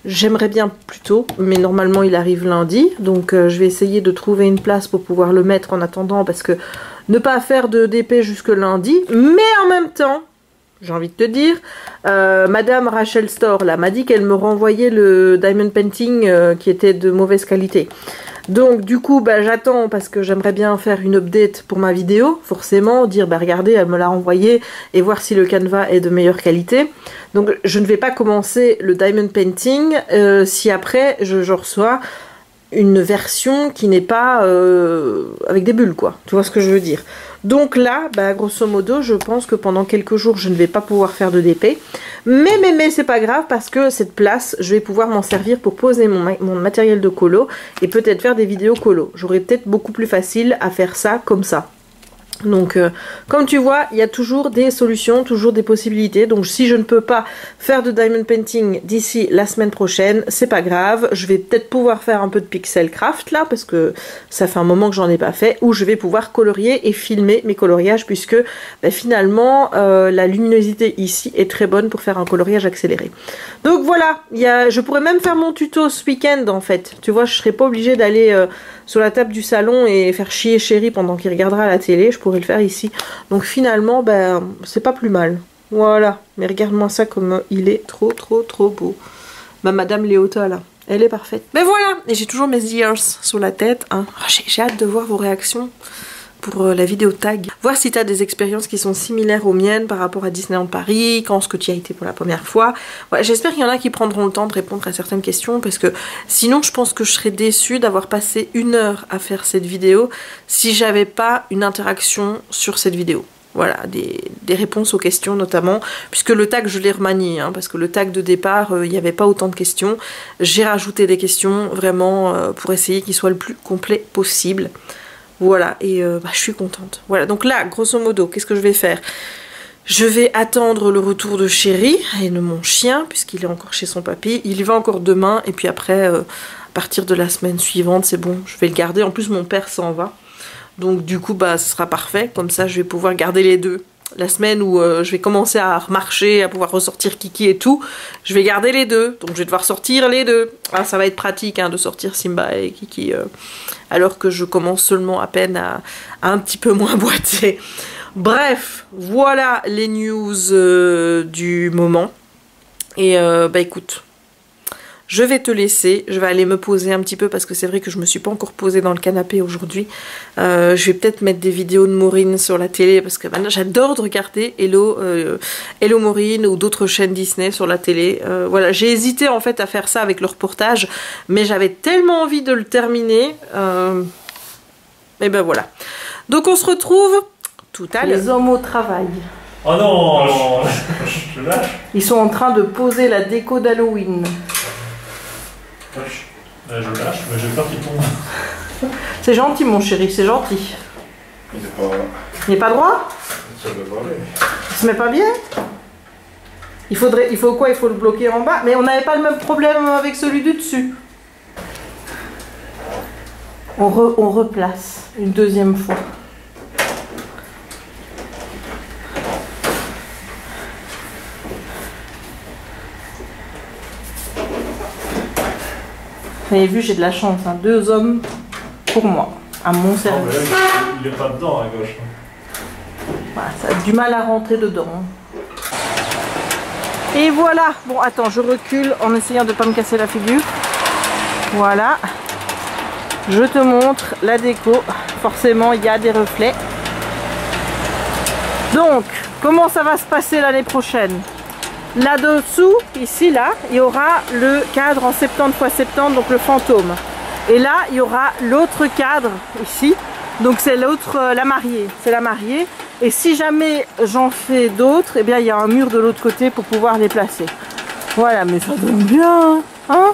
J'aimerais bien plus tôt, mais normalement il arrive lundi. Donc je vais essayer de trouver une place pour pouvoir le mettre en attendant, parce que ne pas faire de DP jusque lundi. Mais en même temps, j'ai envie de te dire, Madame Rachel Store là m'a dit qu'elle me renvoyait le diamond painting qui était de mauvaise qualité. Donc du coup bah, j'attends parce que j'aimerais bien faire une update pour ma vidéo, forcément, dire bah regardez elle me l'a renvoyé et voir si le canevas est de meilleure qualité. Donc je ne vais pas commencer le diamond painting si après je reçois une version qui n'est pas avec des bulles quoi, tu vois ce que je veux dire. Donc là, bah, grosso modo, je pense que pendant quelques jours, je ne vais pas pouvoir faire de DP. Mais c'est pas grave parce que cette place, je vais pouvoir m'en servir pour poser mon matériel de colo et peut-être faire des vidéos colo. J'aurais peut-être beaucoup plus facile à faire ça comme ça. Donc comme tu vois, il y a toujours des solutions, toujours des possibilités. Donc si je ne peux pas faire de diamond painting d'ici la semaine prochaine, c'est pas grave. Je vais peut-être pouvoir faire un peu de pixel craft là, parce que ça fait un moment que j'en ai pas fait. Ou je vais pouvoir colorier et filmer mes coloriages, puisque finalement la luminosité ici est très bonne pour faire un coloriage accéléré. Donc voilà, je pourrais même faire mon tuto ce week-end en fait. Tu vois, je serais pas obligée d'aller sur la table du salon et faire chier chéri pendant qu'il regardera la télé. Je pourrais le faire ici. Donc finalement, c'est pas plus mal. Voilà. Mais regarde-moi ça comme il est trop beau. Madame Léota là, elle est parfaite. Mais voilà. Et j'ai toujours mes ears sur la tête. Hein. Oh, j'ai hâte de voir vos réactions pour la vidéo tag. Voir si tu as des expériences qui sont similaires aux miennes par rapport à Disneyland Paris, quand est-ce que tu y as été pour la première fois. Ouais, j'espère qu'il y en a qui prendront le temps de répondre à certaines questions, parce que sinon je pense que je serais déçue d'avoir passé 1 heure à faire cette vidéo si j'avais pas une interaction sur cette vidéo. Voilà, des réponses aux questions notamment, puisque le tag je l'ai remanié, hein, parce que le tag de départ, il n'y avait pas autant de questions. J'ai rajouté des questions vraiment pour essayer qu'il soit le plus complet possible. Voilà, et je suis contente. Voilà, donc là, grosso modo, qu'est-ce que je vais faire? Je vais attendre le retour de Chéri et de mon chien, puisqu'il est encore chez son papy. Il y va encore demain, et puis après, à partir de la semaine suivante, c'est bon, je vais le garder. En plus, mon père s'en va. Donc du coup, ce sera parfait. Comme ça, je vais pouvoir garder les deux. La semaine où je vais commencer à remarcher, à pouvoir ressortir Kiki et tout, je vais garder les deux. Donc je vais devoir sortir les deux. Ah, ça va être pratique hein, de sortir Simba et Kiki alors que je commence seulement à peine à un petit peu moins boiter. Bref, voilà les news du moment. Et écoute, je vais te laisser, je vais aller me poser un petit peu parce que c'est vrai que je me suis pas encore posée dans le canapé aujourd'hui. Je vais peut-être mettre des vidéos de Maureen sur la télé parce que maintenant j'adore de regarder Hello Maureen ou d'autres chaînes Disney sur la télé. Voilà, j'ai hésité en fait à faire ça avec le reportage, mais j'avais tellement envie de le terminer. Et ben voilà. Donc on se retrouve tout à l'heure. Les hommes au travail. Oh non, je lâche. Ils sont en train de poser la déco d'Halloween. Je lâche, mais j'ai peur qu'il tombe. C'est gentil mon chéri, c'est gentil. Il n'est pas... Il n'est pas droit? Ça doit pas aller. Il se met pas bien? Il faut quoi? Il faut le bloquer en bas? Mais on n'avait pas le même problème avec celui du dessus. On replace une deuxième fois. Vous avez vu, j'ai de la chance, hein. 2 hommes pour moi, à mon service. Il n'est pas dedans à gauche. Voilà, ça a du mal à rentrer dedans. Et voilà. Bon, attends, je recule en essayant de ne pas me casser la figure. Voilà. Je te montre la déco. Forcément, il y a des reflets. Donc, comment ça va se passer l'année prochaine? Là-dessous, ici, là, il y aura le cadre en 70 x 70, donc le fantôme. Et là, il y aura l'autre cadre, ici. Donc c'est l'autre, la mariée. C'est la mariée. Et si jamais j'en fais d'autres, eh bien, il y a un mur de l'autre côté pour pouvoir les placer. Voilà, mais ça donne bien, hein?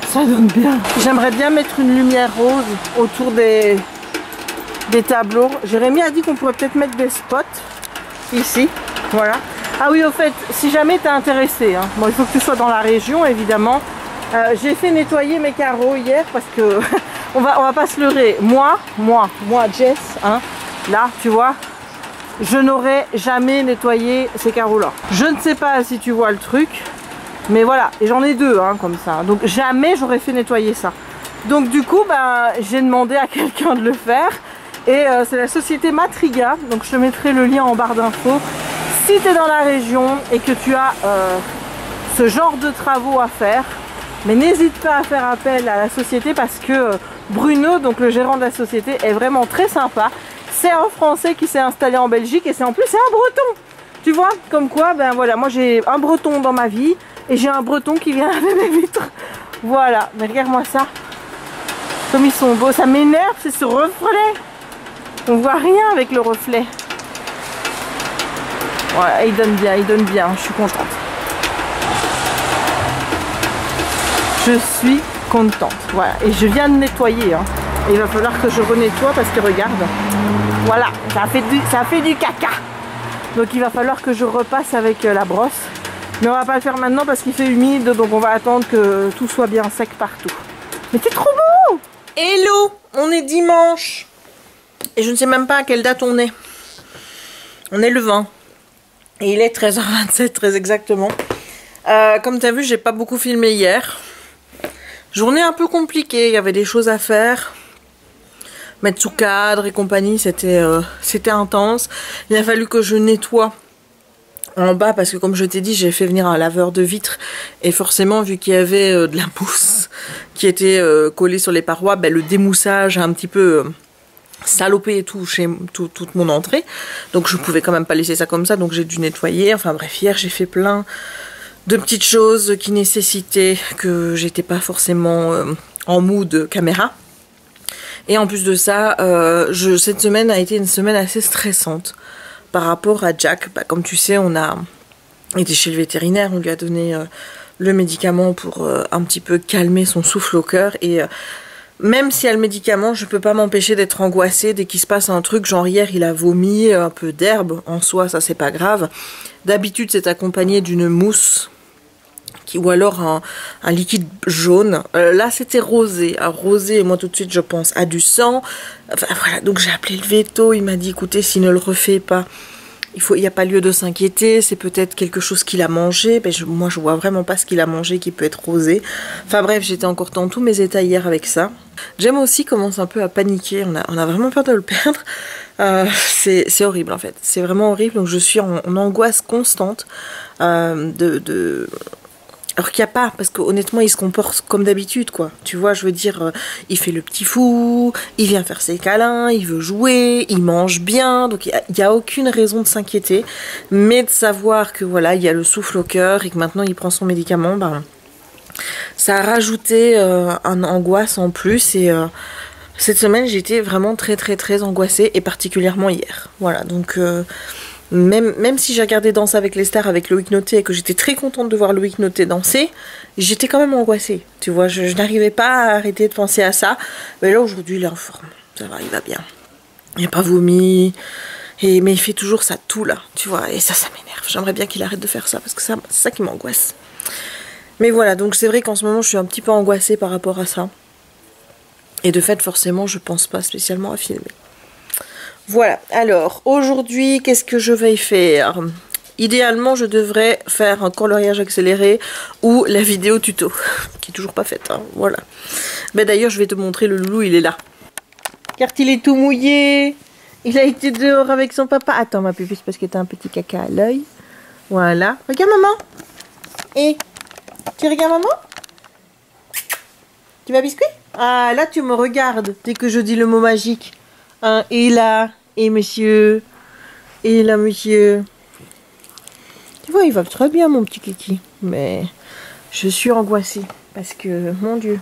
Ça donne bien. J'aimerais bien mettre une lumière rose autour des tableaux. Jérémy a dit qu'on pourrait peut-être mettre des spots ici. Voilà. Ah oui, au fait, si jamais tu es intéressé, hein, bon, il faut que tu sois dans la région, évidemment. J'ai fait nettoyer mes carreaux hier parce que on va pas se leurrer. Moi, Jess, hein, là, tu vois, je n'aurais jamais nettoyé ces carreaux-là. Je ne sais pas si tu vois le truc, mais voilà. Et j'en ai 2, hein, comme ça. Donc jamais j'aurais fait nettoyer ça. Donc du coup, j'ai demandé à quelqu'un de le faire. Et c'est la société Matriga. Donc je te mettrai le lien en barre d'infos. Si tu es dans la région et que tu as ce genre de travaux à faire, mais n'hésite pas à faire appel à la société parce que Bruno, donc le gérant de la société, est vraiment très sympa. C'est un Français qui s'est installé en Belgique et en plus c'est un Breton. Tu vois, comme quoi, voilà, moi j'ai un Breton dans ma vie et j'ai un Breton qui vient laver mes vitres. Voilà, mais regarde-moi ça. Comme ils sont beaux, ça m'énerve, c'est ce reflet. On voit rien avec le reflet. Ouais, il donne bien, je suis contente. Je suis contente, voilà. Et je viens de nettoyer, hein. Et il va falloir que je renettoie parce que regarde, Voilà, ça fait du caca. Donc il va falloir que je repasse avec la brosse. Mais on va pas le faire maintenant parce qu'il fait humide, donc on va attendre que tout soit bien sec partout. Mais c'est trop beau! Hello! On est dimanche. Et je ne sais même pas à quelle date on est. On est le 20. Et il est 13h27 très exactement. Comme tu as vu, j'ai pas beaucoup filmé hier. Journée un peu compliquée, il y avait des choses à faire. Mettre sous cadre et compagnie, c'était intense. Il a fallu que je nettoie en bas parce que comme je t'ai dit, j'ai fait venir un laveur de vitres. Et forcément, vu qu'il y avait de la mousse qui était collée sur les parois, ben, le démoussage a un petit peu salopé et tout chez toute mon entrée. Donc je pouvais quand même pas laisser ça comme ça, donc j'ai dû nettoyer. Enfin bref, hier j'ai fait plein de petites choses qui nécessitaient que j'étais pas forcément en mood caméra. Et en plus de ça, cette semaine a été une semaine assez stressante par rapport à Jack. Bah, comme tu sais, on a été chez le vétérinaire, on lui a donné le médicament pour un petit peu calmer son souffle au cœur. Et même s'il y a le médicament, je peux pas m'empêcher d'être angoissée dès qu'il se passe un truc. Genre hier, il a vomi un peu d'herbe. En soi, ça c'est pas grave. D'habitude, c'est accompagné d'une mousse. Ou alors un liquide jaune. Là c'était rosé. Alors, rosé, moi tout de suite je pense à du sang. Enfin voilà, donc j'ai appelé le véto. Il m'a dit écoutez, s'il ne le refait pas, il n'y a pas lieu de s'inquiéter. C'est peut-être quelque chose qu'il a mangé. Mais moi je vois vraiment pas ce qu'il a mangé qui peut être rosé. Enfin bref, j'étais encore dans tous mes états hier avec ça. J'aime aussi commence un peu à paniquer. On a vraiment peur de le perdre. C'est horrible en fait. C'est vraiment horrible. Donc je suis en angoisse constante alors qu'il n'y a pas, parce qu'honnêtement, il se comporte comme d'habitude, quoi. Tu vois, je veux dire, il fait le petit fou, il vient faire ses câlins, il veut jouer, il mange bien, donc il n'y a aucune raison de s'inquiéter. Mais de savoir que, voilà, il y a le souffle au cœur et que maintenant il prend son médicament, ben, ça a rajouté un angoisse en plus. Et cette semaine, j'étais vraiment très, très, très angoissée, et particulièrement hier. Voilà, donc... Même si j'ai regardé Danse avec les stars avec Loïc Noté et que j'étais très contente de voir Loïc Noté danser, j'étais quand même angoissée. Tu vois, je n'arrivais pas à arrêter de penser à ça. Mais là, aujourd'hui, il est en forme. Ça va, il va bien. Il n'a pas vomi. Mais il fait toujours ça tout là, tu vois. Et ça m'énerve. J'aimerais bien qu'il arrête de faire ça parce que c'est ça qui m'angoisse. Mais voilà, donc c'est vrai qu'en ce moment, je suis un petit peu angoissée par rapport à ça. Et de fait, forcément, je pense pas spécialement à filmer. Voilà, alors aujourd'hui, qu'est-ce que je vais faire? Idéalement, je devrais faire un coloriage accéléré ou la vidéo tuto, qui est toujours pas faite, hein, voilà. Mais d'ailleurs, je vais te montrer, le loulou, il est là. Car il est tout mouillé, il a été dehors avec son papa. Attends, ma pupille, c'est parce que t'as un petit caca à l'œil. Voilà, regarde maman. Et, tu regardes maman? Tu vas biscuit? Ah, là, tu me regardes dès que je dis le mot magique. Hein, et là... Et monsieur, et là monsieur. Tu vois, il va très bien mon petit kiki. Mais je suis angoissée. Parce que, mon Dieu,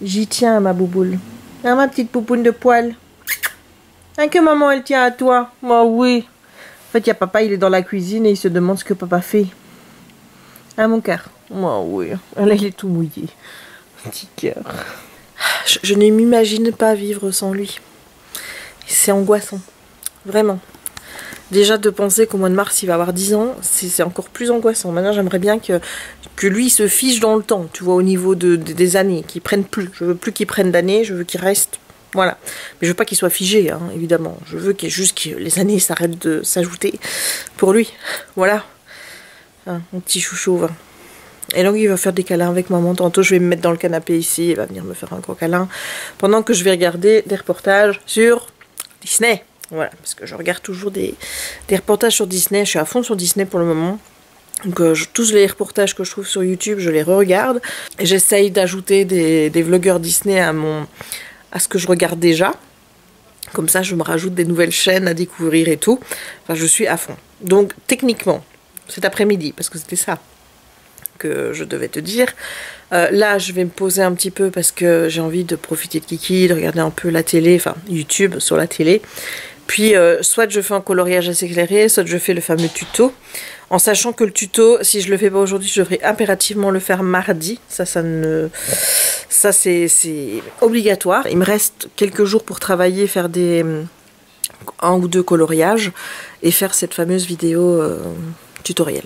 j'y tiens à ma bouboule. À ma petite poupoune de poil. Hein, que maman, elle tient à toi. Moi, oui. En fait, il y a papa, il est dans la cuisine et il se demande ce que papa fait. Hein, mon cœur? Moi, oui. Là, il est tout mouillé. Petit cœur. Je ne m'imagine pas vivre sans lui. C'est angoissant, vraiment. Déjà de penser qu'au mois de mars il va avoir 10 ans, c'est encore plus angoissant. Maintenant j'aimerais bien que lui il se fiche dans le temps, tu vois, au niveau des années, qu'il prenne plus. Je veux plus qu'il prenne d'années, je veux qu'il reste, voilà. Mais je veux pas qu'il soit figé, hein, évidemment. Je veux juste que les années s'arrêtent de s'ajouter pour lui, voilà. Hein, mon petit chouchou. Hein. Et donc il va faire des câlins avec maman. Tantôt je vais me mettre dans le canapé ici, il va venir me faire un gros câlin. Pendant que je vais regarder des reportages sur... Disney, voilà, parce que je regarde toujours des reportages sur Disney, je suis à fond sur Disney pour le moment. Donc tous les reportages que je trouve sur YouTube, je les re-regarde. J'essaye d'ajouter des vlogueurs Disney à ce que je regarde déjà. Comme ça, je me rajoute des nouvelles chaînes à découvrir et tout. Enfin, je suis à fond. Donc, techniquement, cet après-midi, parce que c'était ça que je devais te dire. Là, je vais me poser un petit peu parce que j'ai envie de profiter de Kiki, de regarder un peu la télé, enfin YouTube sur la télé. Puis, soit je fais un coloriage assez éclairé, soit je fais le fameux tuto. En sachant que le tuto, si je le fais pas aujourd'hui, je devrais impérativement le faire mardi. Ça c'est obligatoire. Il me reste quelques jours pour travailler, faire des 1 ou 2 coloriages et faire cette fameuse vidéo tutoriel.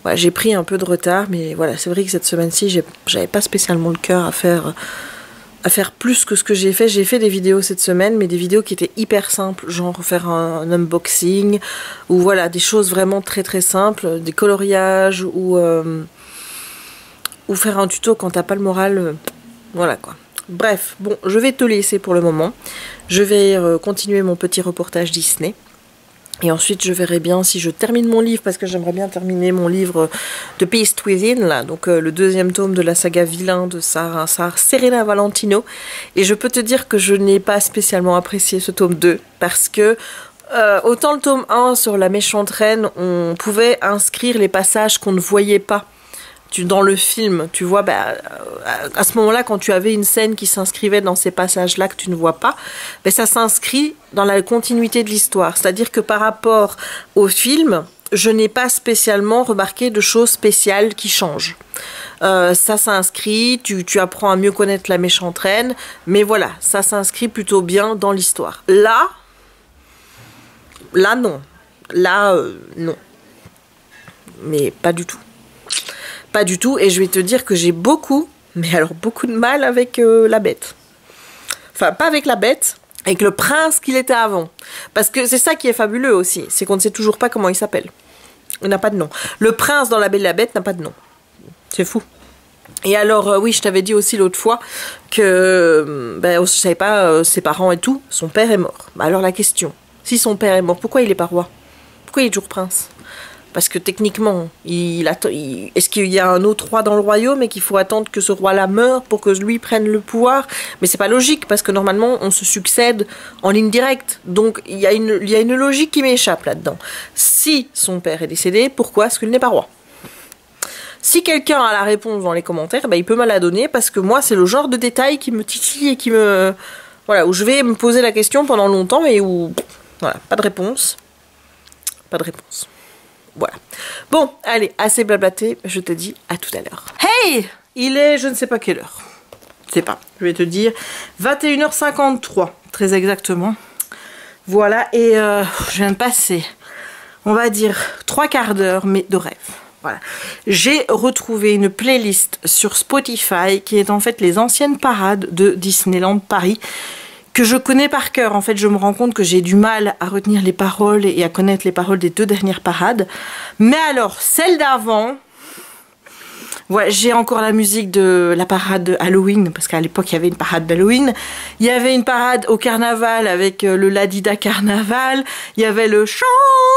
Voilà, j'ai pris un peu de retard, mais voilà, c'est vrai que cette semaine-ci, j'avais pas spécialement le cœur à faire plus que ce que j'ai fait. J'ai fait des vidéos cette semaine, mais des vidéos qui étaient hyper simples, genre faire un unboxing, ou voilà, des choses vraiment très très simples, des coloriages, ou faire un tuto quand t'as pas le moral, voilà quoi. Bref, bon, je vais te laisser pour le moment. Je vais continuer mon petit reportage Disney. Et ensuite, je verrai bien si je termine mon livre, parce que j'aimerais bien terminer mon livre de Beast Within, là, donc le 2e tome de la saga Vilain de Serena Valentino. Et je peux te dire que je n'ai pas spécialement apprécié ce tome 2, parce que autant le tome 1 sur la méchante reine, on pouvait inscrire les passages qu'on ne voyait pas. Dans le film, tu vois, à ce moment-là, quand tu avais une scène qui s'inscrivait dans ces passages-là que tu ne vois pas, ça s'inscrit dans la continuité de l'histoire. C'est-à-dire que par rapport au film, je n'ai pas spécialement remarqué de choses spéciales qui changent. Ça s'inscrit, tu apprends à mieux connaître la méchante reine, mais voilà, ça s'inscrit plutôt bien dans l'histoire. Là, non. Là, non. Mais pas du tout. Pas du tout, et je vais te dire que j'ai beaucoup, mais alors beaucoup de mal avec la bête. Enfin, pas avec la bête, avec le prince qu'il était avant. Parce que c'est ça qui est fabuleux aussi, c'est qu'on ne sait toujours pas comment il s'appelle. Il n'a pas de nom. Le prince dans La Belle et la Bête n'a pas de nom. C'est fou. Et alors, oui, je t'avais dit aussi l'autre fois que je savais pas ses parents et tout, son père est mort. Alors la question, si son père est mort, pourquoi il est pas roi? Pourquoi il est toujours prince? Parce que techniquement, est-ce qu'il y a un autre roi dans le royaume et qu'il faut attendre que ce roi-là meure pour que lui prenne le pouvoir? Mais c'est pas logique, parce que normalement, on se succède en ligne directe. Donc, il y a une logique qui m'échappe là-dedans. Si son père est décédé, pourquoi est-ce qu'il n'est pas roi? Si quelqu'un a la réponse dans les commentaires, il peut me la donner, parce que moi, c'est le genre de détail qui me titille et qui me... Voilà, où je vais me poser la question pendant longtemps et où... Voilà, pas de réponse. Pas de réponse. Voilà. Bon, allez, assez blablaté, je te dis à tout à l'heure. Hey! Il est, je ne sais pas quelle heure. Je sais pas, je vais te dire 21h53, très exactement. Voilà, et je viens de passer, on va dire, 3/4 d'heure, mais de rêve. Voilà. J'ai retrouvé une playlist sur Spotify qui est en fait les anciennes parades de Disneyland Paris, que je connais par cœur. En fait, je me rends compte que j'ai du mal à retenir les paroles et à connaître les paroles des 2 dernières parades. Mais alors, celle d'avant, ouais, j'ai encore la musique de la parade de Halloween, parce qu'à l'époque, il y avait une parade d'Halloween. Il y avait une parade au carnaval avec le Ladida Carnaval. Il y avait le chant,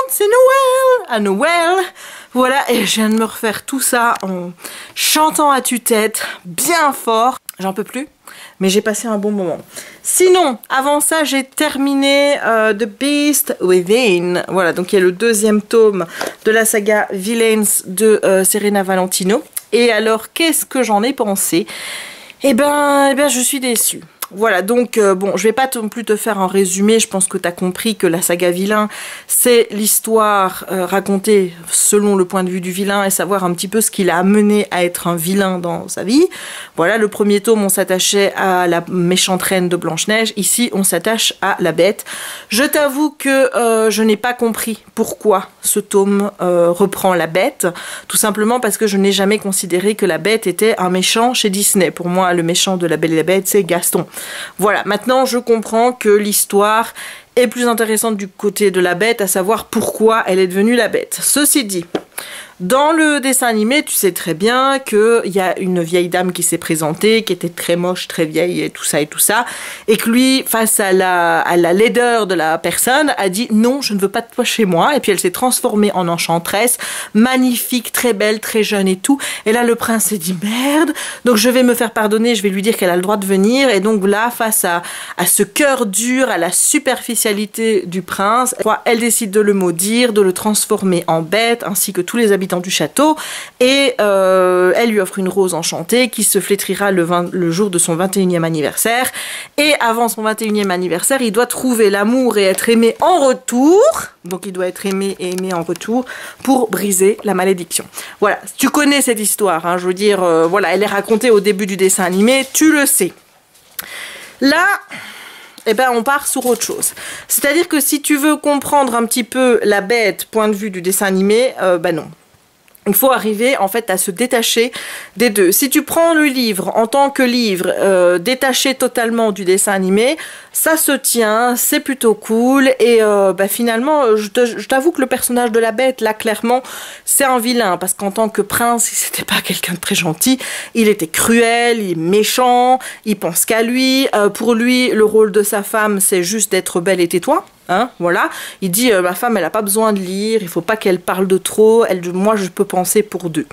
c'est Noël, à Noël. Voilà, et je viens de me refaire tout ça en chantant à tue-tête, bien fort. J'en peux plus, mais j'ai passé un bon moment. Sinon, avant ça, j'ai terminé The Beast Within. Voilà, donc il y a le 2e tome de la saga Villains de Serena Valentino. Et alors, qu'est-ce que j'en ai pensé? Eh ben, je suis déçue. Voilà, donc bon, je vais pas non plus te faire un résumé, je pense que tu as compris que la saga Vilain, c'est l'histoire racontée selon le point de vue du vilain et savoir un petit peu ce qui l'a amené à être un vilain dans sa vie. Voilà, le premier tome, on s'attachait à la méchante reine de Blanche-Neige, ici on s'attache à la bête. Je t'avoue que je n'ai pas compris pourquoi ce tome reprend la bête, tout simplement parce que je n'ai jamais considéré que la bête était un méchant chez Disney. Pour moi, le méchant de La Belle et la Bête, c'est Gaston. Voilà, maintenant je comprends que l'histoire est plus intéressante du côté de la bête, à savoir pourquoi elle est devenue la bête. Ceci dit, dans le dessin animé, tu sais très bien qu'il y a une vieille dame qui s'est présentée, qui était très moche, très vieille et tout ça, et que lui, face à la laideur de la personne, a dit « Non, je ne veux pas de toi chez moi », et puis elle s'est transformée en enchanteresse, magnifique, très belle, très jeune et tout, et là le prince s'est dit « Merde, donc je vais me faire pardonner, je vais lui dire qu'elle a le droit de venir », et donc là, face à ce cœur dur, à la superficialité du prince, elle décide de le maudire, de le transformer en bête, ainsi que tous les habitants du château, et elle lui offre une rose enchantée qui se flétrira le jour de son 21e anniversaire, et avant son 21e anniversaire, il doit trouver l'amour et être aimé en retour, donc il doit être aimé et aimé en retour pour briser la malédiction. Voilà, tu connais cette histoire, hein, je veux dire, voilà, elle est racontée au début du dessin animé, tu le sais. Là, eh ben on part sur autre chose. C'est-à-dire que si tu veux comprendre un petit peu la Bête, point de vue du dessin animé, ben non. Il faut arriver en fait à se détacher des deux. Si tu prends le livre en tant que livre détaché totalement du dessin animé, ça se tient, c'est plutôt cool et finalement je t'avoue que le personnage de la Bête là clairement c'est un vilain parce qu'en tant que prince c'était pas quelqu'un de très gentil, il était cruel, il est méchant, il pense qu'à lui, pour lui le rôle de sa femme c'est juste d'être belle et tais-toi. Hein, voilà, il dit ma femme elle a pas besoin de lire, il faut pas qu'elle parle de trop, moi je peux penser pour deux.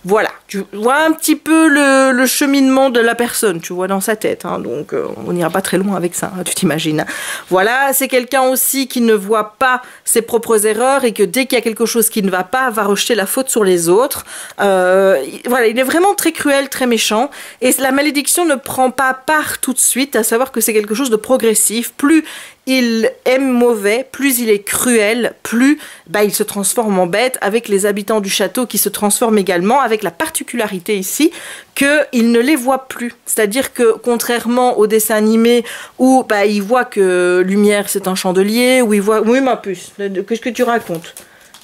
Voilà, tu vois un petit peu le cheminement de la personne, tu vois dans sa tête, hein, donc on n'ira pas très loin avec ça, hein, tu t'imagines. Hein. Voilà, c'est quelqu'un aussi qui ne voit pas ses propres erreurs et que dès qu'il y a quelque chose qui ne va pas, va rejeter la faute sur les autres. Voilà, il est vraiment très cruel, très méchant, et la malédiction ne prend pas part tout de suite, à savoir que c'est quelque chose de progressif. Plus il est mauvais, plus il est cruel, plus il se transforme en bête, avec les habitants du château qui se transforment également, avec la particularité ici qu'il ne les voit plus. C'est-à-dire que contrairement au dessin animé où il voit que Lumière c'est un chandelier, où il voit... Oui ma puce, qu'est-ce que tu racontes ?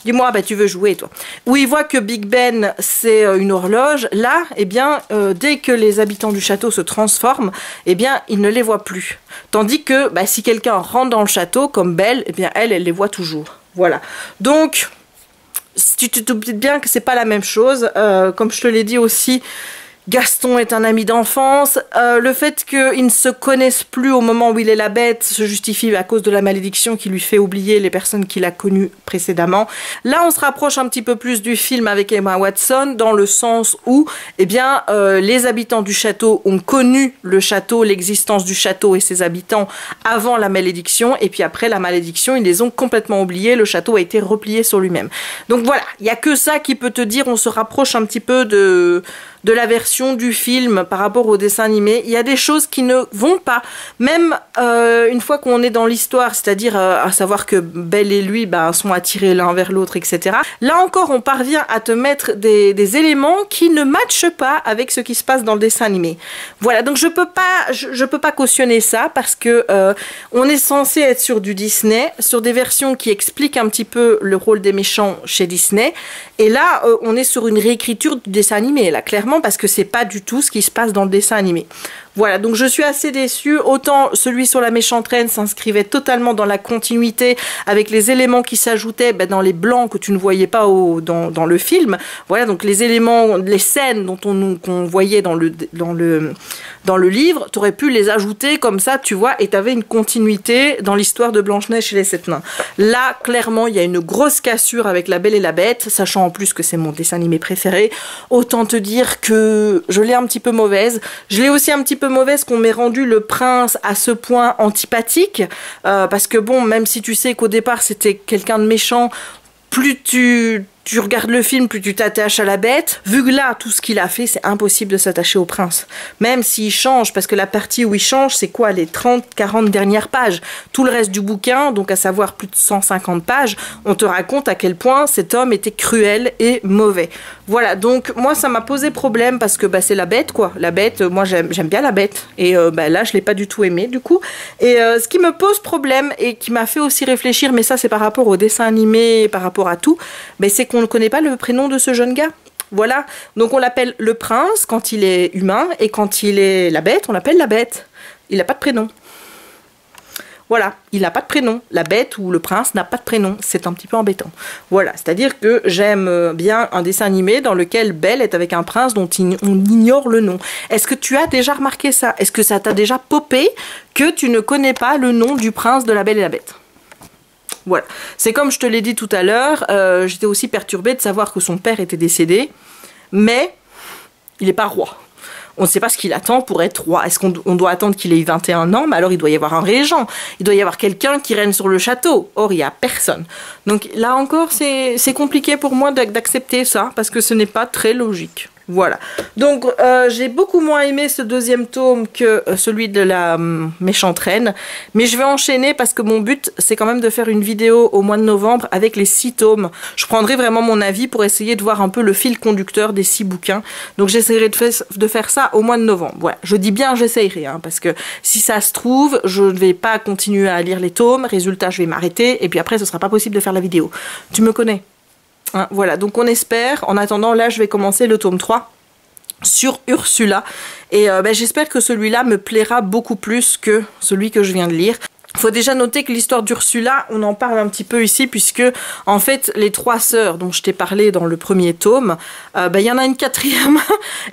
Dis-moi, tu veux jouer, toi. Où il voit que Big Ben, c'est une horloge. Là, dès que les habitants du château se transforment, il ne les voit plus. Tandis que, si quelqu'un rentre dans le château, comme Belle, elle les voit toujours. Voilà. Donc, tu t'oublies bien que c'est pas la même chose. Comme je te l'ai dit aussi, Gaston est un ami d'enfance. Le fait qu'ils ne se connaissent plus au moment où il est la Bête se justifie à cause de la malédiction qui lui fait oublier les personnes qu'il a connues précédemment. Là, on se rapproche un petit peu plus du film avec Emma Watson dans le sens où les habitants du château ont connu le château, l'existence du château et ses habitants avant la malédiction. Et puis après la malédiction, ils les ont complètement oubliés. Le château a été replié sur lui-même. Donc voilà, il n'y a que ça qui peut te dire on se rapproche un petit peu de la version du film par rapport au dessin animé. Il y a des choses qui ne vont pas. Même une fois qu'on est dans l'histoire, c'est-à-dire à savoir que Belle et lui sont attirés l'un vers l'autre, etc. Là encore, on parvient à te mettre des éléments qui ne matchent pas avec ce qui se passe dans le dessin animé. Voilà, donc je peux pas cautionner ça parce que on est censé être sur du Disney, sur des versions qui expliquent un petit peu le rôle des méchants chez Disney. Et là, on est sur une réécriture du dessin animé, là, clairement, parce que c'est pas du tout ce qui se passe dans le dessin animé. Voilà, donc je suis assez déçue. Autant celui sur la méchante reine s'inscrivait totalement dans la continuité avec les éléments qui s'ajoutaient dans les blancs que tu ne voyais pas dans le film. Voilà, donc les éléments, les scènes qu'on voyait dans le livre, tu aurais pu les ajouter comme ça, tu vois, et tu avais une continuité dans l'histoire de Blanche-Neige et les 7 nains. Là, clairement, il y a une grosse cassure avec La Belle et la Bête, sachant en plus que c'est mon dessin animé préféré. Autant te dire que je l'ai un petit peu mauvaise. Je l'ai aussi un petit peu mauvaise qu'on m'ait rendu le prince à ce point antipathique, parce que bon, même si tu sais qu'au départ c'était quelqu'un de méchant, plus tu regardes le film, plus tu t'attaches à la Bête. Vu que là, tout ce qu'il a fait, c'est impossible de s'attacher au prince. Même s'il change, parce que la partie où il change, c'est quoi, les 30-40 dernières pages. Tout le reste du bouquin, donc à savoir plus de 150 pages, on te raconte à quel point cet homme était cruel et mauvais. Voilà, donc moi, ça m'a posé problème, parce que c'est la Bête, quoi. La Bête, moi, j'aime bien la Bête. Et là, je l'ai pas du tout aimé, du coup. Et ce qui me pose problème, et qui m'a fait aussi réfléchir, mais ça, c'est par rapport au dessin animé, par rapport à tout, c'est qu'on ne connaît pas le prénom de ce jeune gars. Voilà, donc on l'appelle le prince quand il est humain, et quand il est la Bête, on l'appelle la Bête. Il n'a pas de prénom. Voilà, il n'a pas de prénom. La Bête ou le prince n'a pas de prénom. C'est un petit peu embêtant. Voilà, c'est-à-dire que j'aime bien un dessin animé dans lequel Belle est avec un prince dont on ignore le nom. Est-ce que tu as déjà remarqué ça? Est-ce que ça t'a déjà popé que tu ne connais pas le nom du prince de La Belle et la Bête? Voilà, c'est comme je te l'ai dit tout à l'heure, j'étais aussi perturbée de savoir que son père était décédé, mais il n'est pas roi. On ne sait pas ce qu'il attend pour être roi. Est-ce qu'on doit attendre qu'il ait 21 ans? Mais alors il doit y avoir un régent, il doit y avoir quelqu'un qui règne sur le château. Or, il n'y a personne. Donc là encore, c'est compliqué pour moi d'accepter ça, parce que ce n'est pas très logique. Voilà. Donc j'ai beaucoup moins aimé ce deuxième tome que celui de la méchante reine. Mais je vais enchaîner parce que mon but c'est quand même de faire une vidéo au mois de novembre avec les 6 tomes. Je prendrai vraiment mon avis pour essayer de voir un peu le fil conducteur des 6 bouquins. Donc j'essaierai de faire ça au mois de novembre. Voilà. Je dis bien j'essayerai hein, parce que si ça se trouve, je ne vais pas continuer à lire les tomes. Résultat, je vais m'arrêter et puis après ce sera pas possible de faire la vidéo. Tu me connais? Hein, voilà, donc on espère. En attendant, là, je vais commencer le tome 3 sur Ursula. Et j'espère que celui-là me plaira beaucoup plus que celui que je viens de lire. Il faut déjà noter que l'histoire d'Ursula, on en parle un petit peu ici, puisque en fait les 3 sœurs dont je t'ai parlé dans le premier tome, il y en a une 4e,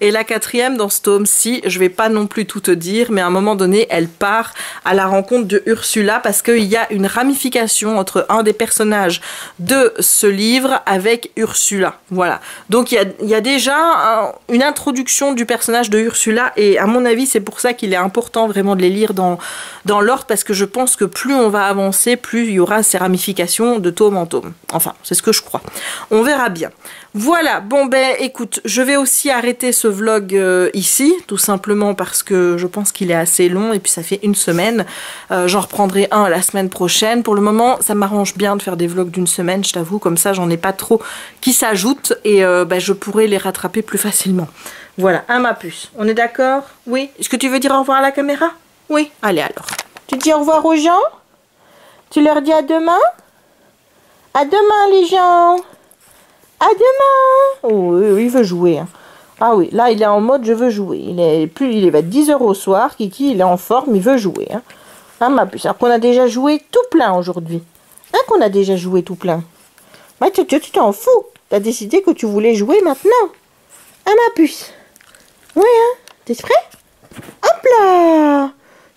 et la 4e dans ce tome-ci, je vais pas non plus tout te dire, mais à un moment donné, elle part à la rencontre de Ursula, parce qu'il y a une ramification entre un des personnages de ce livre avec Ursula. Voilà. Donc il y a déjà une introduction du personnage de Ursula, et à mon avis, c'est pour ça qu'il est important vraiment de les lire dans l'ordre, parce que je pense que plus on va avancer, plus il y aura ces ramifications de tome en tome. Enfin, c'est ce que je crois. On verra bien. Voilà, bon écoute, je vais aussi arrêter ce vlog ici, tout simplement parce que je pense qu'il est assez long et puis ça fait une semaine. J'en reprendrai un la semaine prochaine. Pour le moment, ça m'arrange bien de faire des vlogs d'une semaine, je t'avoue, comme ça j'en ai pas trop qui s'ajoutent et je pourrai les rattraper plus facilement. Voilà, ma puce. On est d'accord? Oui? Est-ce que tu veux dire au revoir à la caméra? Oui? Allez alors. Tu dis au revoir aux gens? Tu leur dis à demain? À demain les gens! À demain! Oh, oui, il veut jouer. Hein. Ah oui, là il est en mode je veux jouer. Il va être 10 h au soir. Kiki, il est en forme, il veut jouer. Hein, ma puce. Alors qu'on a déjà joué tout plein aujourd'hui. Hein, qu'on a déjà joué tout plein. Bah, tu t'en fous. T'as décidé que tu voulais jouer maintenant. Hein, ma puce? Oui, hein? T'es prêt? Hop là!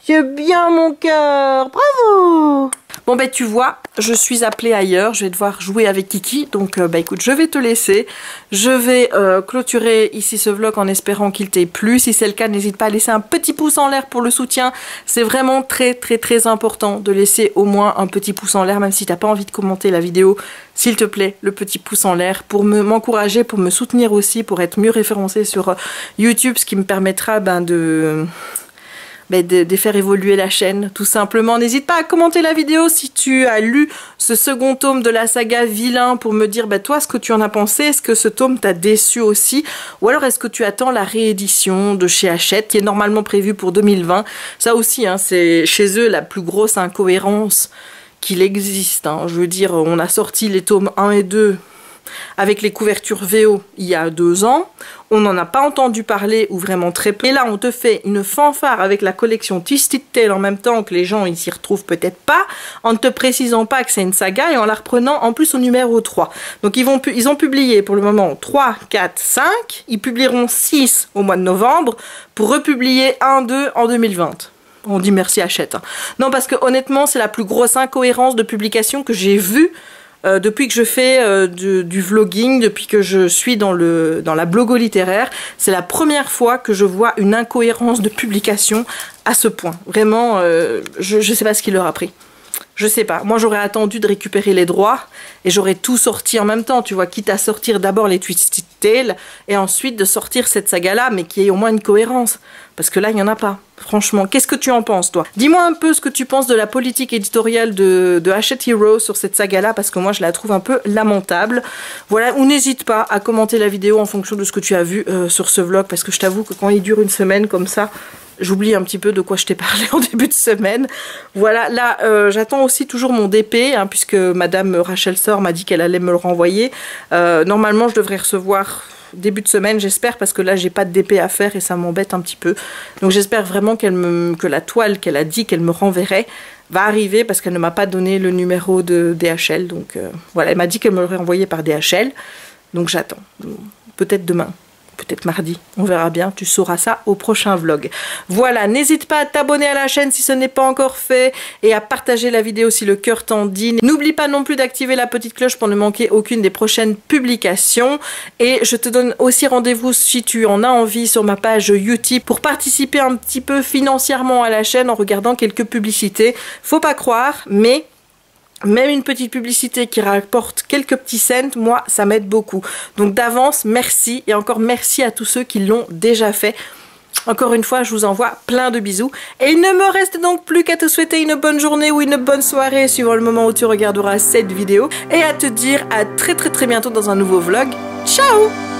C'est bien mon cœur, bravo! Bon tu vois, je suis appelée ailleurs, je vais devoir jouer avec Kiki, donc écoute, je vais te laisser. Je vais clôturer ici ce vlog en espérant qu'il t'ait plu. Si c'est le cas, n'hésite pas à laisser un petit pouce en l'air pour le soutien. C'est vraiment très très très important de laisser au moins un petit pouce en l'air, même si t'as pas envie de commenter la vidéo. S'il te plaît, le petit pouce en l'air pour m'encourager, pour me soutenir aussi, pour être mieux référencé sur YouTube, ce qui me permettra de faire évoluer la chaîne, tout simplement. N'hésite pas à commenter la vidéo si tu as lu ce second tome de la saga Vilain pour me dire, toi, ce que tu en as pensé. Est-ce que ce tome t'a déçu aussi? Ou alors, est-ce que tu attends la réédition de chez Hachette, qui est normalement prévue pour 2020? Ça aussi, hein, c'est chez eux la plus grosse incohérence qu'il existe. Hein. Je veux dire, on a sorti les tomes 1 et 2 avec les couvertures VO il y a 2 ans. On n'en a pas entendu parler ou vraiment très peu. Et là, on te fait une fanfare avec la collection Twisted Tale en même temps que les gens ils s'y retrouvent peut-être pas, en ne te précisant pas que c'est une saga et en la reprenant en plus au numéro 3. Donc ils ont publié pour le moment 3, 4, 5. Ils publieront 6 au mois de novembre pour republier 1, 2 en 2020. On dit merci Hachette. Hein. Non, parce que honnêtement, c'est la plus grosse incohérence de publication que j'ai vue depuis que je fais du vlogging, depuis que je suis dans la blogo littéraire. C'est la première fois que je vois une incohérence de publication à ce point. Vraiment, je sais pas ce qui leur a pris. Je sais pas. Moi, j'aurais attendu de récupérer les droits et j'aurais tout sorti en même temps, tu vois, quitte à sortir d'abord les Twisted Tale et ensuite de sortir cette saga-là, mais qui ait au moins une cohérence. Parce que là, il n'y en a pas. Franchement, qu'est-ce que tu en penses, toi? Dis-moi un peu ce que tu penses de la politique éditoriale de Hachette Heroes sur cette saga-là, parce que moi, je la trouve un peu lamentable. Voilà, ou n'hésite pas à commenter la vidéo en fonction de ce que tu as vu sur ce vlog, parce que je t'avoue que quand il dure une semaine comme ça, j'oublie un petit peu de quoi je t'ai parlé en début de semaine. Voilà, là, j'attends aussi toujours mon DP, hein, puisque Madame Rachel Sor m'a dit qu'elle allait me le renvoyer. Normalement, je devrais recevoir début de semaine, j'espère, parce que là, j'ai pas de DP à faire et ça m'embête un petit peu. Donc, j'espère vraiment que la toile qu'elle a dit qu'elle me renverrait va arriver, parce qu'elle ne m'a pas donné le numéro de DHL. Donc, voilà, elle m'a dit qu'elle me l'aurait envoyé par DHL. Donc, j'attends. Peut-être demain. Peut-être mardi, on verra bien, tu sauras ça au prochain vlog. Voilà, n'hésite pas à t'abonner à la chaîne si ce n'est pas encore fait et à partager la vidéo si le cœur t'en dit. N'oublie pas non plus d'activer la petite cloche pour ne manquer aucune des prochaines publications. Et je te donne aussi rendez-vous si tu en as envie sur ma page YouTube pour participer un petit peu financièrement à la chaîne en regardant quelques publicités. Faut pas croire, mais Même une petite publicité qui rapporte quelques petits cents, moi, ça m'aide beaucoup. Donc d'avance, merci. Et encore merci à tous ceux qui l'ont déjà fait. Encore une fois, je vous envoie plein de bisous. Et il ne me reste donc plus qu'à te souhaiter une bonne journée ou une bonne soirée, suivant le moment où tu regarderas cette vidéo. Et à te dire à très bientôt dans un nouveau vlog. Ciao!